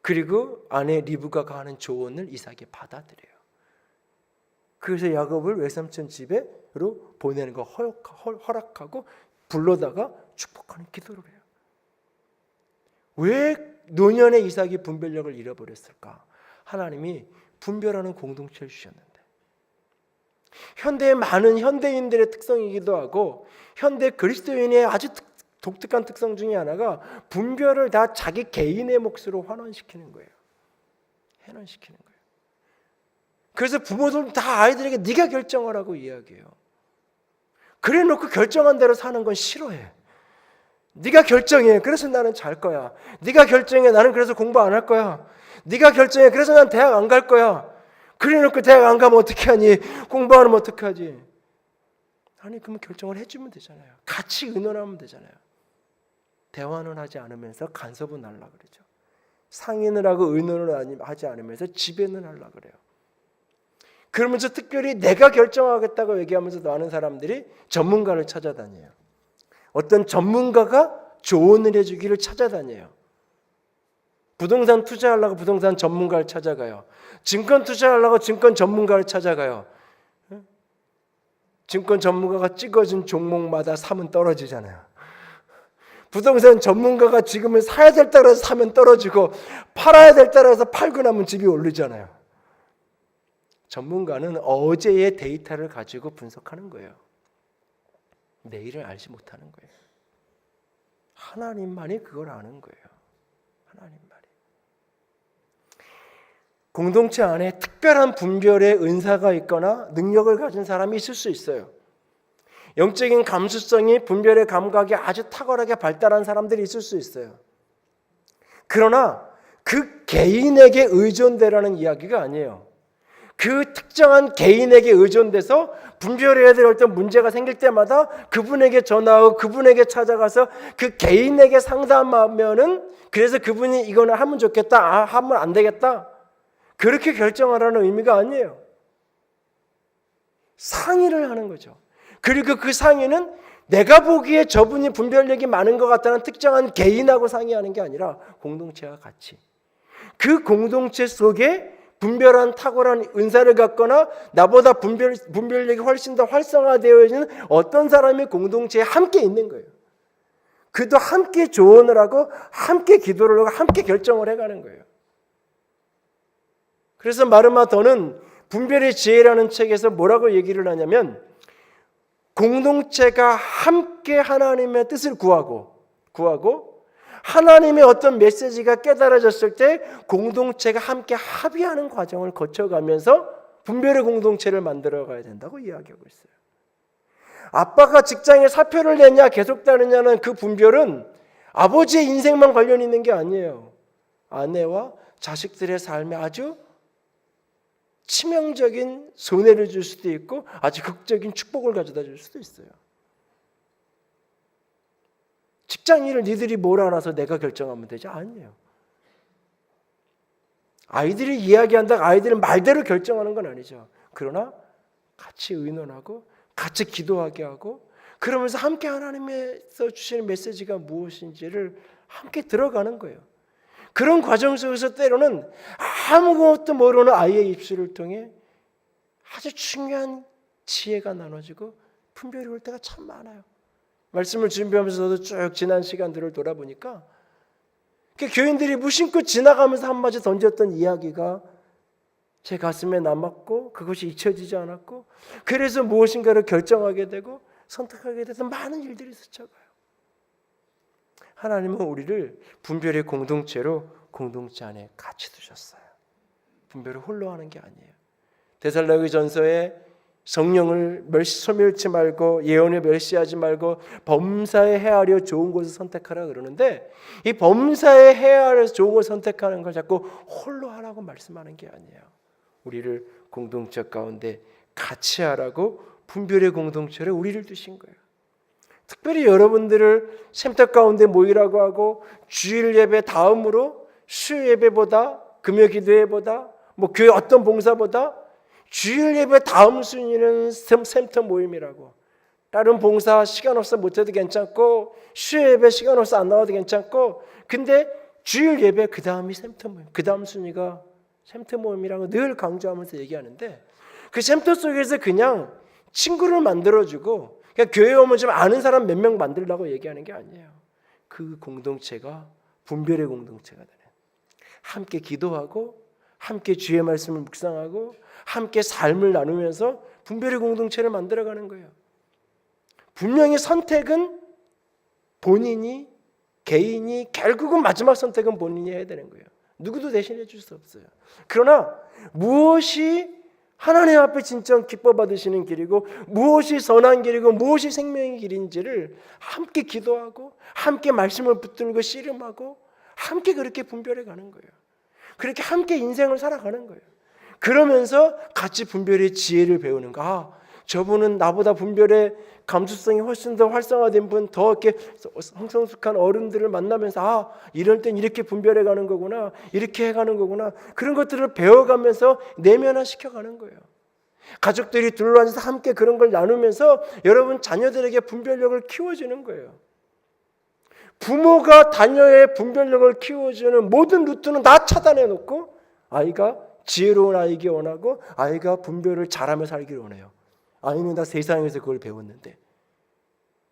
그리고 아내 리브가가 하는 조언을 이삭이 받아들여요. 그래서 야곱을 외삼촌 집으로 보내는 거 허락하고 불러다가 축복하는 기도를 해요. 왜 노년의 이삭이 분별력을 잃어버렸을까? 하나님이 분별하는 공동체를 주셨는데, 현대의 많은 현대인들의 특성이기도 하고 현대 그리스도인의 아주 독특한 특성 중에 하나가 분별을 다 자기 개인의 몫으로 환원시키는 거예요. 해원시키는 거예요. 그래서 부모들은 다 아이들에게 네가 결정하라고 이야기해요. 그래 놓고 결정한 대로 사는 건 싫어해. 네가 결정해. 그래서 나는 잘 거야. 네가 결정해. 나는 그래서 공부 안 할 거야. 네가 결정해. 그래서 난 대학 안 갈 거야. 그래 놓고 대학 안 가면 어떻게 하니? 공부 안 하면 어떻게 하지? 아니 그러면 결정을 해주면 되잖아요. 같이 의논하면 되잖아요. 대화는 하지 않으면서 간섭은 하려고 그러죠. 상의를 하고 의논을 하지 않으면서 지배는 하려고 그래요. 그러면서 특별히 내가 결정하겠다고 얘기하면서 많은 사람들이 전문가를 찾아다녀요. 어떤 전문가가 조언을 해주기를 찾아다녀요. 부동산 투자하려고 부동산 전문가를 찾아가요. 증권 투자하려고 증권 전문가를 찾아가요. 증권 전문가가 찍어준 종목마다 사면 떨어지잖아요. 부동산 전문가가 지금은 사야 될 따라서 사면 떨어지고 팔아야 될 따라서 팔고 나면 집이 오르잖아요. 전문가는 어제의 데이터를 가지고 분석하는 거예요. 내일을 알지 못하는 거예요. 하나님만이 그걸 아는 거예요. 하나님만이. 공동체 안에 특별한 분별의 은사가 있거나 능력을 가진 사람이 있을 수 있어요. 영적인 감수성이 분별의 감각이 아주 탁월하게 발달한 사람들이 있을 수 있어요. 그러나 그 개인에게 의존되라는 이야기가 아니에요. 그 특정한 개인에게 의존돼서 분별해야 될 어떤 문제가 생길 때마다 그분에게 전화하고 그분에게 찾아가서 그 개인에게 상담하면은 그래서 그분이 이거는 하면 좋겠다, 하면 안 되겠다 그렇게 결정하라는 의미가 아니에요. 상의를 하는 거죠. 그리고 그 상의는 내가 보기에 저분이 분별력이 많은 것 같다는 특정한 개인하고 상의하는 게 아니라 공동체와 같이 그 공동체 속에 분별한 탁월한 은사를 갖거나 나보다 분별력이 훨씬 더 활성화되어 있는 어떤 사람이 공동체에 함께 있는 거예요. 그도 함께 조언을 하고 함께 기도를 하고 함께 결정을 해가는 거예요. 그래서 마르마 더는 분별의 지혜라는 책에서 뭐라고 얘기를 하냐면 공동체가 함께 하나님의 뜻을 구하고 하나님의 어떤 메시지가 깨달아졌을 때 공동체가 함께 합의하는 과정을 거쳐가면서 분별의 공동체를 만들어가야 된다고 이야기하고 있어요. 아빠가 직장에 사표를 내냐 계속 다르냐는 그 분별은 아버지의 인생만 관련 있는 게 아니에요. 아내와 자식들의 삶에 아주 치명적인 손해를 줄 수도 있고 아주 극적인 축복을 가져다 줄 수도 있어요. 직장 일을 니들이 뭘 알아서 내가 결정하면 되지? 아니에요. 아이들이 이야기한다고 아이들은 말대로 결정하는 건 아니죠. 그러나 같이 의논하고 같이 기도하게 하고 그러면서 함께 하나님께서 주시는 메시지가 무엇인지를 함께 들어가는 거예요. 그런 과정 속에서 때로는 아무것도 모르는 아이의 입술을 통해 아주 중요한 지혜가 나눠지고 분별이 올 때가 참 많아요. 말씀을 준비하면서 저도 쭉 지난 시간들을 돌아보니까 교인들이 무심코 지나가면서 한마디 던졌던 이야기가 제 가슴에 남았고 그것이 잊혀지지 않았고 그래서 무엇인가를 결정하게 되고 선택하게 돼서 많은 일들이 스쳐가요. 하나님은 우리를 분별의 공동체로 공동체 안에 같이 두셨어요. 분별을 홀로 하는 게 아니에요. 데살로니가전서에 성령을 소멸치 말고 예언을 멸시하지 말고 범사에 헤아려 좋은 것을 선택하라 그러는데 이 범사에 헤아려 좋은 것을 선택하는 걸 자꾸 홀로 하라고 말씀하는 게 아니에요. 우리를 공동체 가운데 같이 하라고 분별의 공동체로 우리를 두신 거예요. 특별히 여러분들을 샘터 가운데 모이라고 하고 주일 예배 다음으로 수요 예배보다 금요 기도회보다 교회 어떤 봉사보다 주일 예배 다음 순위는 샘터 모임이라고. 다른 봉사 시간 없어 못해도 괜찮고 수요 예배 시간 없어 안 나와도 괜찮고 근데 주일 예배 그 다음이 샘터 모임, 그 다음 순위가 샘터 모임이라고 늘 강조하면서 얘기하는데 그 샘터 속에서 그냥 친구를 만들어주고 그냥 교회 오면 좀 아는 사람 몇 명 만들려고 얘기하는 게 아니에요. 그 공동체가 분별의 공동체가 되는, 함께 기도하고 함께 주의 말씀을 묵상하고 함께 삶을 나누면서 분별의 공동체를 만들어가는 거예요. 분명히 선택은 본인이 개인이 결국은 마지막 선택은 본인이 해야 되는 거예요. 누구도 대신해 줄 수 없어요. 그러나 무엇이 하나님 앞에 진짜 기뻐 받으시는 길이고 무엇이 선한 길이고 무엇이 생명의 길인지를 함께 기도하고 함께 말씀을 붙들고 씨름하고 함께 그렇게 분별해 가는 거예요. 그렇게 함께 인생을 살아가는 거예요. 그러면서 같이 분별의 지혜를 배우는 거. 아, 저분은 나보다 분별의 감수성이 훨씬 더 활성화된 분, 더 이렇게 성숙한 어른들을 만나면서 아, 이럴 땐 이렇게 분별해 가는 거구나, 이렇게 해가는 거구나. 그런 것들을 배워가면서 내면화 시켜가는 거예요. 가족들이 둘러앉아서 함께 그런 걸 나누면서 여러분 자녀들에게 분별력을 키워주는 거예요. 부모가 자녀의 분별력을 키워주는 모든 루트는 다 차단해 놓고 아이가 지혜로운 아이기 원하고 아이가 분별을 잘하며 살기를 원해요. 아이는 다 세상에서 그걸 배웠는데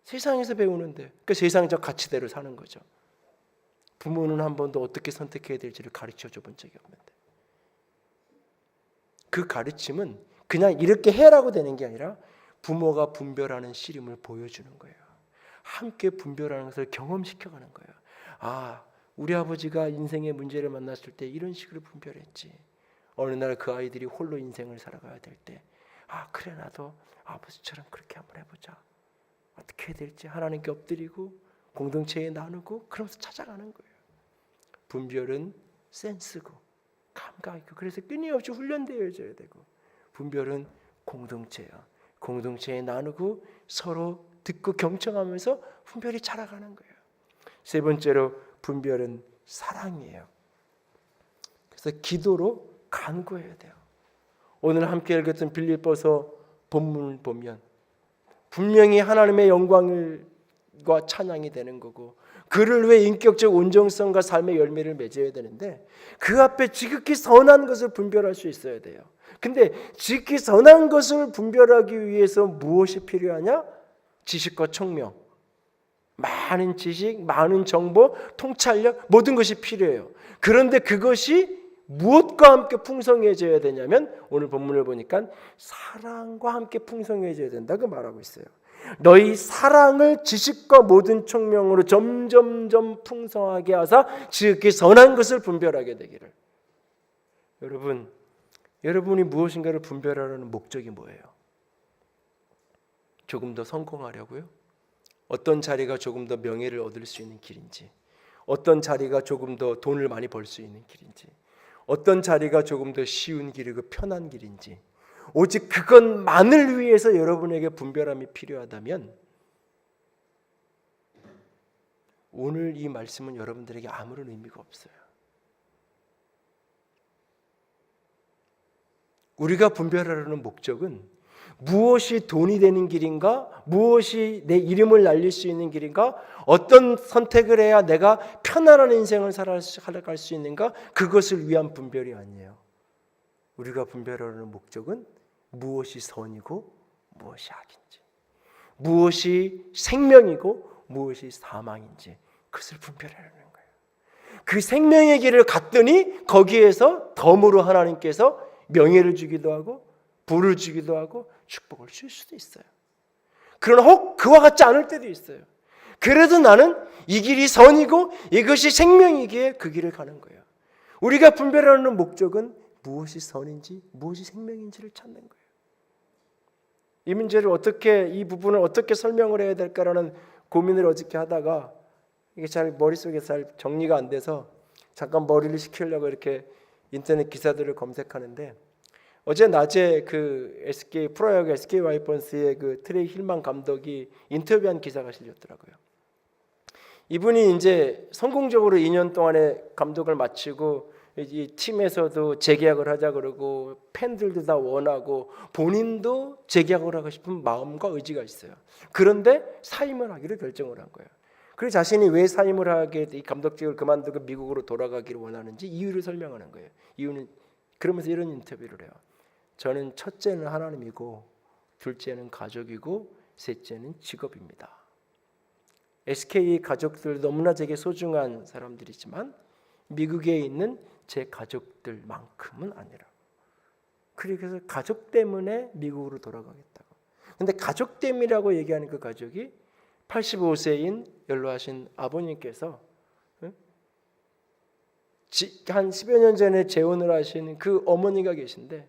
세상에서 배우는데 그 세상적 가치대로 사는 거죠. 부모는 한 번도 어떻게 선택해야 될지를 가르쳐줘 본 적이 없는데 그 가르침은 그냥 이렇게 해라고 되는 게 아니라 부모가 분별하는 씨름을 보여주는 거예요. 함께 분별하는 것을 경험시켜가는 거예요. 아, 우리 아버지가 인생의 문제를 만났을 때 이런 식으로 분별했지. 어느 날 그 아이들이 홀로 인생을 살아가야 될 때 아, 그래 나도 아버지처럼 그렇게 한번 해보자. 어떻게 해야 될지 하나님께 엎드리고 공동체에 나누고 그러면서 찾아가는 거예요. 분별은 센스고 감각이고 그래서 끊임없이 훈련되어져야 되고 분별은 공동체야. 공동체에 나누고 서로 듣고 경청하면서 분별이 자라가는 거예요. 세 번째로 분별은 사랑이에요. 그래서 기도로 간구해야 돼요. 오늘 함께 읽었던 빌립보서 본문을 보면 분명히 하나님의 영광과 찬양이 되는 거고 그를 위해 인격적 온전성과 삶의 열매를 맺어야 되는데 그 앞에 지극히 선한 것을 분별할 수 있어야 돼요. 근데 지극히 선한 것을 분별하기 위해서 무엇이 필요하냐? 지식과 총명, 많은 지식, 많은 정보, 통찰력 모든 것이 필요해요. 그런데 그것이 무엇과 함께 풍성해져야 되냐면 오늘 본문을 보니까 사랑과 함께 풍성해져야 된다고 말하고 있어요. 너희 사랑을 지식과 모든 총명으로 점점점 풍성하게 하사 지극히 선한 것을 분별하게 되기를. 여러분이 무엇인가를 분별하려는 목적이 뭐예요? 조금 더 성공하려고요? 어떤 자리가 조금 더 명예를 얻을 수 있는 길인지, 어떤 자리가 조금 더 돈을 많이 벌 수 있는 길인지, 어떤 자리가 조금 더 쉬운 길이고 편한 길인지, 오직 그것만을 위해서 여러분에게 분별함이 필요하다면 오늘 이 말씀은 여러분들에게 아무런 의미가 없어요. 우리가 분별하려는 목적은 무엇이 돈이 되는 길인가? 무엇이 내 이름을 날릴 수 있는 길인가? 어떤 선택을 해야 내가 편안한 인생을 살아갈 수 있는가? 그것을 위한 분별이 아니에요. 우리가 분별하려는 목적은 무엇이 선이고 무엇이 악인지, 무엇이 생명이고 무엇이 사망인지 그것을 분별하려는 거예요. 그 생명의 길을 갔더니 거기에서 덤으로 하나님께서 명예를 주기도 하고 부를 주기도 하고 축복을 줄 수도 있어요. 그러나 혹 그와 같지 않을 때도 있어요. 그래도 나는 이 길이 선이고 이것이 생명이기에 그 길을 가는 거예요. 우리가 분별하는 목적은 무엇이 선인지 무엇이 생명인지를 찾는 거예요. 이 문제를 이 부분을 어떻게 설명을 해야 될까라는 고민을 어저께 하다가 이게 잘 머릿속에 잘 정리가 안 돼서 잠깐 머리를 식히려고 이렇게 인터넷 기사들을 검색하는데, 어제 낮에 그 SK 프로야구 SK 와이번스의 그 트레이 힐만 감독이 인터뷰한 기사가 실렸더라고요. 이분이 이제 성공적으로 2년 동안의 감독을 마치고 이 팀에서도 재계약을 하자 그러고 팬들도 다 원하고 본인도 재계약을 하고 싶은 마음과 의지가 있어요. 그런데 사임을 하기로 결정을 한 거예요. 그리고 자신이 왜 사임을 하게 이 감독직을 그만두고 미국으로 돌아가기를 원하는지 이유를 설명하는 거예요. 이유는 그러면서 이런 인터뷰를 해요. 저는 첫째는 하나님이고 둘째는 가족이고 셋째는 직업입니다. SK 가족들 너무나 제게 소중한 사람들이지만 미국에 있는 제 가족들만큼은 아니라고. 그래서 가족 때문에 미국으로 돌아가겠다고. 근데 가족 때문이라고 얘기하는 그 가족이 85세인 연로하신 아버님께서 한 10여 년 전에 재혼을 하신 그 어머니가 계신데,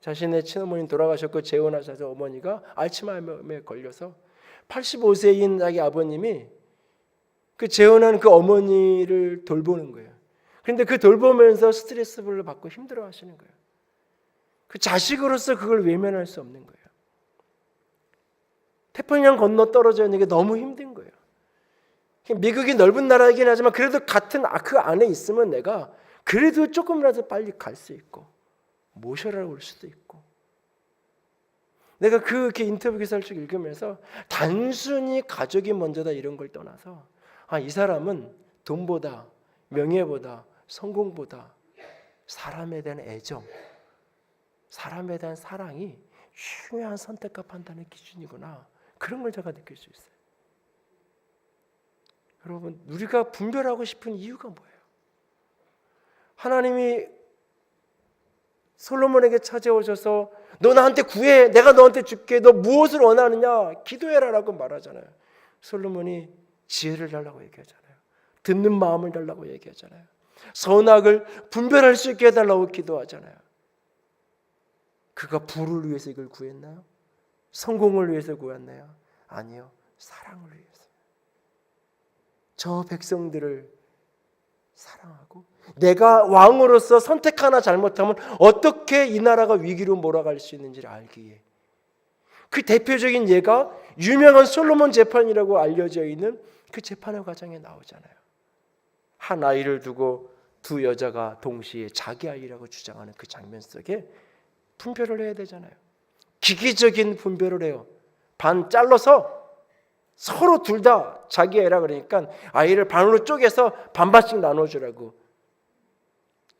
자신의 친어머니 돌아가셨고 재혼하셔서 어머니가 알츠하이머에 걸려서 85세인 자기 아버님이 그 재혼한 그 어머니를 돌보는 거예요. 그런데 그 돌보면서 스트레스를 받고 힘들어하시는 거예요. 그 자식으로서 그걸 외면할 수 없는 거예요. 태평양 건너 떨어져 있는 게 너무 힘든 거예요. 미국이 넓은 나라이긴 하지만 그래도 같은 그 안에 있으면 내가 그래도 조금이라도 빨리 갈 수 있고 모셔라 올 수도 있고. 내가 그렇게 인터뷰 기사를 쭉 읽으면서 단순히 가족이 먼저다 이런 걸 떠나서 이 사람은 돈보다 명예보다 성공보다 사람에 대한 애정, 사람에 대한 사랑이 중요한 선택과 판단의 기준이구나. 그런 걸 제가 느낄 수 있어요. 여러분, 우리가 분별하고 싶은 이유가 뭐예요? 하나님이 솔로몬에게 찾아오셔서 너 나한테 구해, 내가 너한테 줄게, 너 무엇을 원하느냐 기도해라라고 말하잖아요. 솔로몬이 지혜를 달라고 얘기하잖아요. 듣는 마음을 달라고 얘기하잖아요. 선악을 분별할 수 있게 해달라고 기도하잖아요. 그가 부를 위해서 이걸 구했나요? 성공을 위해서 구했나요? 아니요, 사랑을 위해서. 저 백성들을 사랑하고 내가 왕으로서 선택 하나 잘못하면 어떻게 이 나라가 위기로 몰아갈 수 있는지를 알기에. 그 대표적인 예가 유명한 솔로몬 재판이라고 알려져 있는 그 재판의 과정에 나오잖아요. 한 아이를 두고 두 여자가 동시에 자기 아이라고 주장하는 그 장면 속에 분별을 해야 되잖아요. 기기적인 분별을 해요. 반 잘라서 서로 둘 다 자기 애라 그러니까 아이를 반으로 쪼개서 반반씩 나눠주라고.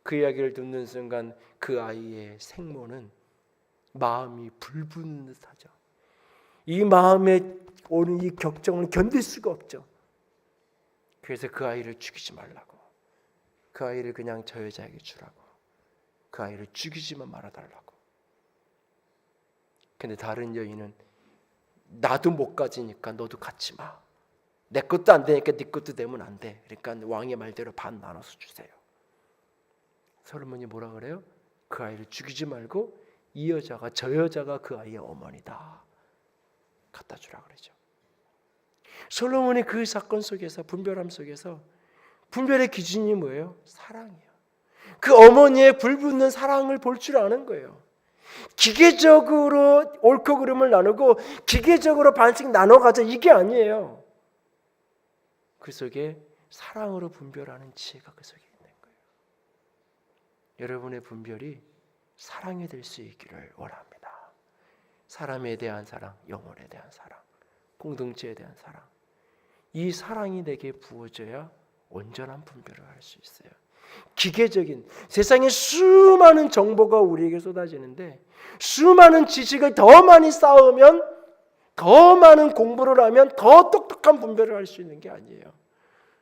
그 이야기를 듣는 순간 그 아이의 생모는 마음이 불붙는 듯하죠. 이 마음에 오는 이 격정을 견딜 수가 없죠. 그래서 그 아이를 죽이지 말라고, 그 아이를 그냥 저 여자에게 주라고, 그 아이를 죽이지만 말아달라고. 근데 다른 여인은 나도 못 가지니까 너도 갖지 마. 내 것도 안 되니까 네 것도 되면 안 돼. 그러니까 왕의 말대로 반 나눠서 주세요. 솔로몬이 뭐라 그래요? 그 아이를 죽이지 말고 저 여자가 그 아이의 어머니다. 갖다 주라 그러죠. 솔로몬이 그 사건 속에서 분별함 속에서 분별의 기준이 뭐예요? 사랑이에요. 그 어머니의 불붙는 사랑을 볼 줄 아는 거예요. 기계적으로 옳고 그름을 나누고 기계적으로 반씩 나눠 가자 이게 아니에요. 그 속에 사랑으로 분별하는 지혜가 그 속에 있는 거예요. 여러분의 분별이 사랑이 될 수 있기를 원합니다. 사람에 대한 사랑, 영혼에 대한 사랑, 공동체에 대한 사랑, 이 사랑이 내게 부어져야 온전한 분별을 할 수 있어요. 기계적인 세상에 수많은 정보가 우리에게 쏟아지는데 수많은 지식을 더 많이 쌓으면, 더 많은 공부를 하면 더 똑똑한 분별을 할 수 있는 게 아니에요.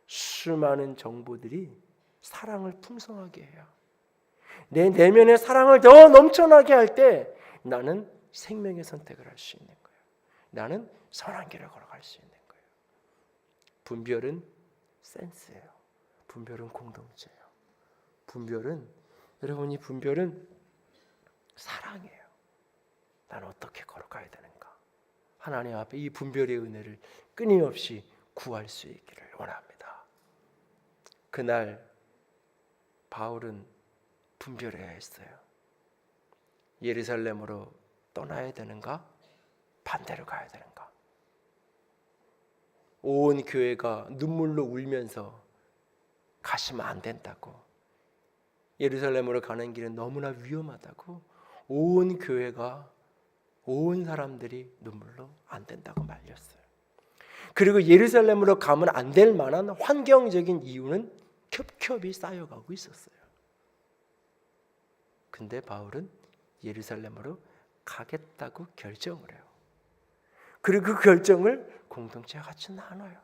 수많은 정보들이 사랑을 풍성하게 해요. 내 내면의 사랑을 더 넘쳐나게 할 때 나는 생명의 선택을 할 수 있는 거예요. 나는 선한 길을 걸어갈 수 있는 거예요. 분별은 센스예요. 분별은 공동체예요. 분별은, 여러분이 분별은 사랑이에요. 나는 어떻게 걸어가야 되는가? 하나님 앞에 이 분별의 은혜를 끊임없이 구할 수 있기를 원합니다. 그날 바울은 분별해야 했어요. 예루살렘으로 떠나야 되는가? 반대로 가야 되는가? 온 교회가 눈물로 울면서 가시면 안 된다고, 예루살렘으로 가는 길은 너무나 위험하다고 온 교회가, 온 사람들이 눈물로 안 된다고 말렸어요. 그리고 예루살렘으로 가면 안 될 만한 환경적인 이유는 겹겹이 쌓여가고 있었어요. 근데 바울은 예루살렘으로 가겠다고 결정을 해요. 그리고 그 결정을 공동체와 같이 나눠요.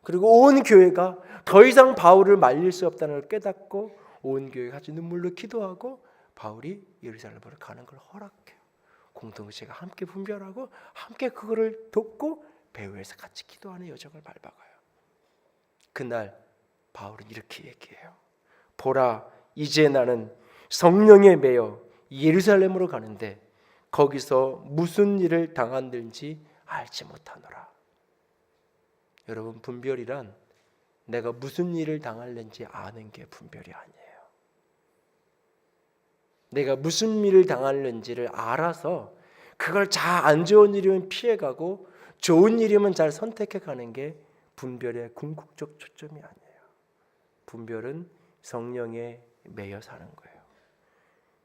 그리고 온 교회가 더 이상 바울을 말릴 수 없다는 걸 깨닫고 온 교회가 같이 눈물로 기도하고 바울이 예루살렘으로 가는 걸 허락해요. 공동체가 함께 분별하고 함께 그거를 돕고 배후에서 같이 기도하는 여정을 밟아가요. 그날 바울은 이렇게 얘기해요. 보라, 이제 나는 성령에 매여 예루살렘으로 가는데 거기서 무슨 일을 당하는지 알지 못하노라. 여러분, 분별이란 내가 무슨 일을 당할는지 아는 게 분별이 아니에요. 내가 무슨 일을 당할는지를 알아서 그걸 잘 안 좋은 일이면 피해가고 좋은 일이면 잘 선택해가는 게 분별의 궁극적 초점이 아니에요. 분별은 성령에 매여 사는 거예요.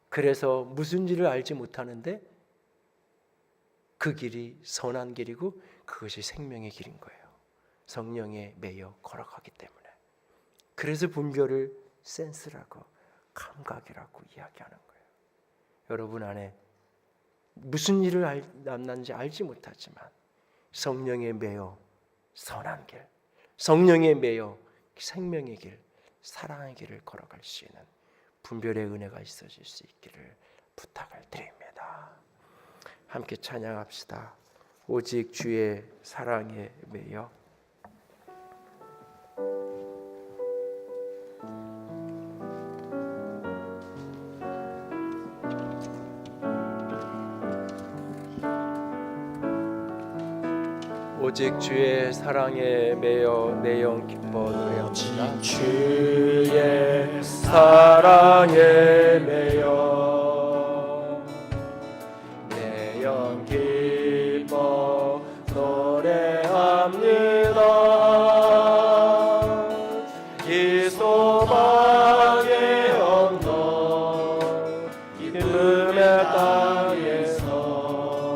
그래서 무슨 일을 알지 못하는데 그 길이 선한 길이고 그것이 생명의 길인 거예요. 성령에 매여 걸어가기 때문에. 그래서 분별을 센스라고, 감각이라고 이야기하는 거예요. 여러분 안에 무슨 일을 남는지 알지 못하지만 성령에 매여 선한 길, 성령에 매여 생명의 길, 사랑의 길을 걸어갈 수 있는 분별의 은혜가 있어질 수 있기를 부탁을 드립니다. 함께 찬양합시다. 오직 주의 사랑에 매여. 오직 주의 사랑에 매여 내 영 기뻐 노래합니다. 주의 사랑에 매여 내 영 기뻐 노래합니다. 이 소망의 언덕 기쁨의 땅에서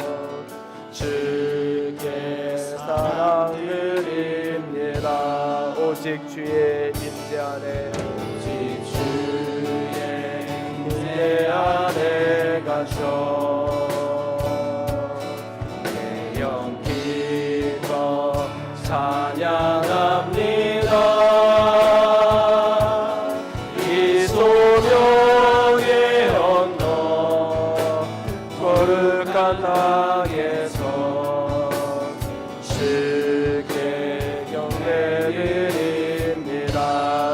주께 사랑 드립니다. 오직 주의 임재 안에, 오직 주의 임재 안에 가셔 내 영 기뻐 찬양합니다. 이 소명의 언덕 거룩한 땅에서 주께 경배드립니다.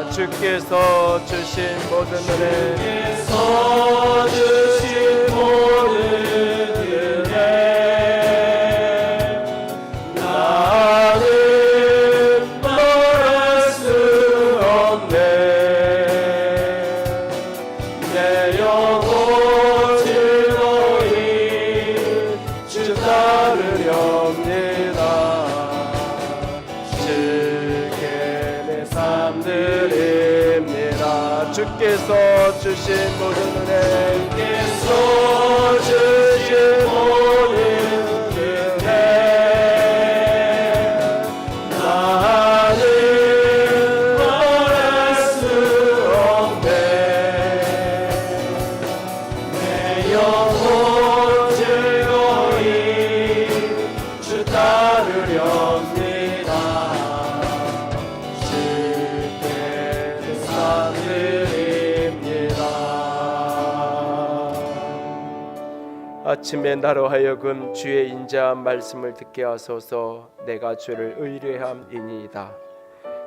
주께서 주신 모든 은혜, 주께서 주신 모든 은혜 나는 말할 수 없네. 내 영혼 즐거이 주 따르렵니다. 주께 주께서 주신 모든 은혜, 주께서 주신 모든 은혜, 나는 말할 수 없네. 내 영혼 즐거이 주 따르렵니다. 아침에 나로 하여금 주의 인자한 말씀을 듣게 하소서. 내가 주를 의뢰함이니이다.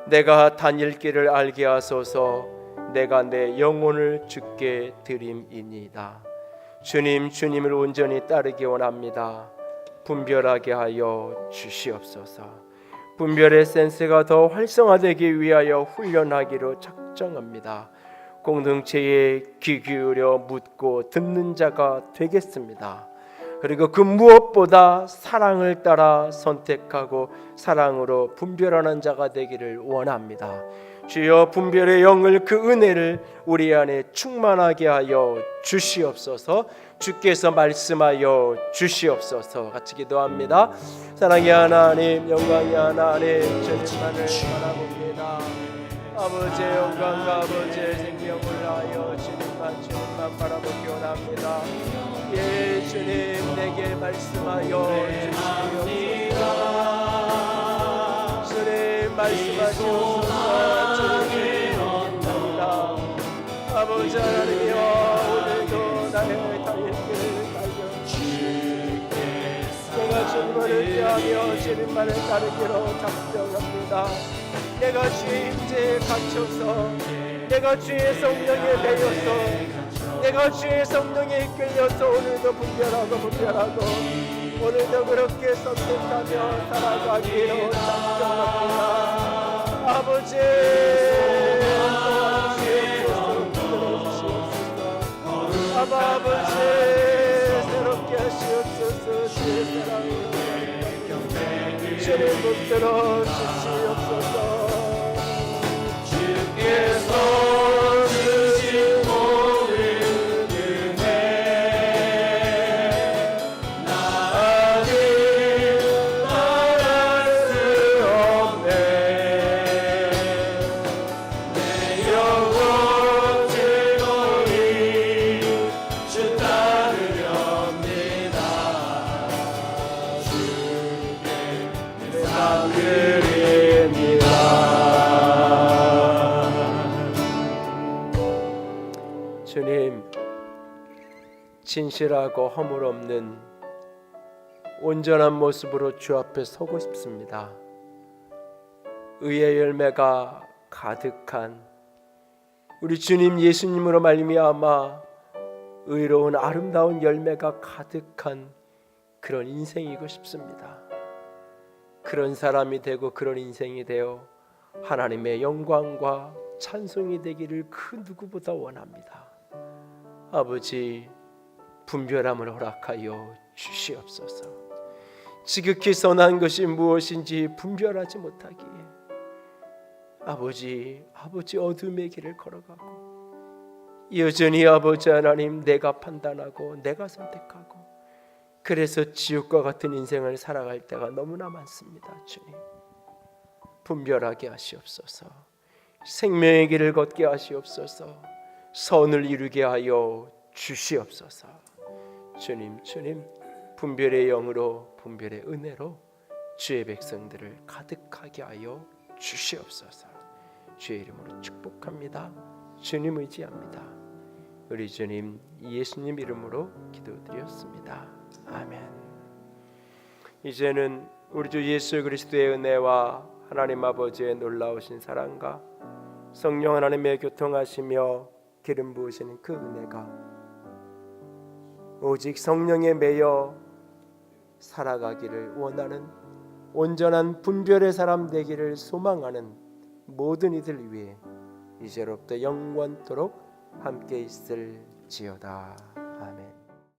내가 다닐 길을 알게 하소서. 내가 내 영혼을 주께 드림이니이다. 주님, 주님을 온전히 따르기 원합니다. 분별하게 하여 주시옵소서. 분별의 센스가 더 활성화되기 위하여 훈련하기로 작정합니다. 공동체에 귀 기울여 묻고 듣는 자가 되겠습니다. 그리고 그 무엇보다 사랑을 따라 선택하고 사랑으로 분별하는 자가 되기를 원합니다. 주여, 분별의 영을, 그 은혜를 우리 안에 충만하게 하여 주시옵소서. 주께서 말씀하여 주시옵소서. 같이 기도합니다. 사랑의 하나님, 영광의 하나님, 주님만을 바라봅니다. 아버지의 영광과 아버지의 생명을 하여 주님만 바라보기 원합니다. 예, 주님, 내게 말씀하여 주시옵소서. 주님, 말씀하시옵소서. 주님, 원합니다. 아버지 하나님이여, 오늘도 나의 다닐 길을 알려주시옵소서. 내가 주님을 의지하며 주님만을 따르기로 작정합니다. 내가 주의 임재에 갇혀서, 내가 주의 성령에 매여서, 내가 주의 성령에 이끌려서 오늘도 분별하고 오늘도 그렇게 선택하며 살아가기로 작정합니다. 아버지, 아버지, 새롭게 하시옵소서. 주의 사랑으로 주를 붙들어 주시옵소서. 주께서 주신 모든 은혜, 나는 말할 수 없네. 내 영혼 즐거이 주 따르렵니다. 주께 상 드립니다. 주님, 진실하고 허물 없는 온전한 모습으로 주 앞에 서고 싶습니다. 의의 열매가 가득한 우리 주님 예수님으로 말미암아 의로운 아름다운 열매가 가득한 그런 인생이고 싶습니다. 그런 사람이 되고 그런 인생이 되어 하나님의 영광과 찬송이 되기를 그 누구보다 원합니다. 아버지, 분별함을 허락하여 주시옵소서. 지극히 선한 것이 무엇인지 분별하지 못하기에 아버지 어둠의 길을 걸어가고 여전히 아버지 하나님, 내가 판단하고 내가 선택하고 그래서 지옥과 같은 인생을 살아갈 때가 너무나 많습니다. 주님, 분별하게 하시옵소서. 생명의 길을 걷게 하시옵소서. 선을 이루게 하여 주시옵소서. 주님, 분별의 영으로, 분별의 은혜로 주의 백성들을 가득하게 하여 주시옵소서. 주의 이름으로 축복합니다. 주님 의지합니다. 우리 주님 예수님 이름으로 기도드렸습니다. 아멘. 이제는 우리 주 예수 그리스도의 은혜와 하나님 아버지의 놀라우신 사랑과 성령 하나님의 교통하시며 기름 부으시는 그 은혜가 오직 성령에 매여 살아가기를 원하는 온전한 분별의 사람 되기를 소망하는 모든 이들 위해 이제로부터 영원토록 함께 있을지어다.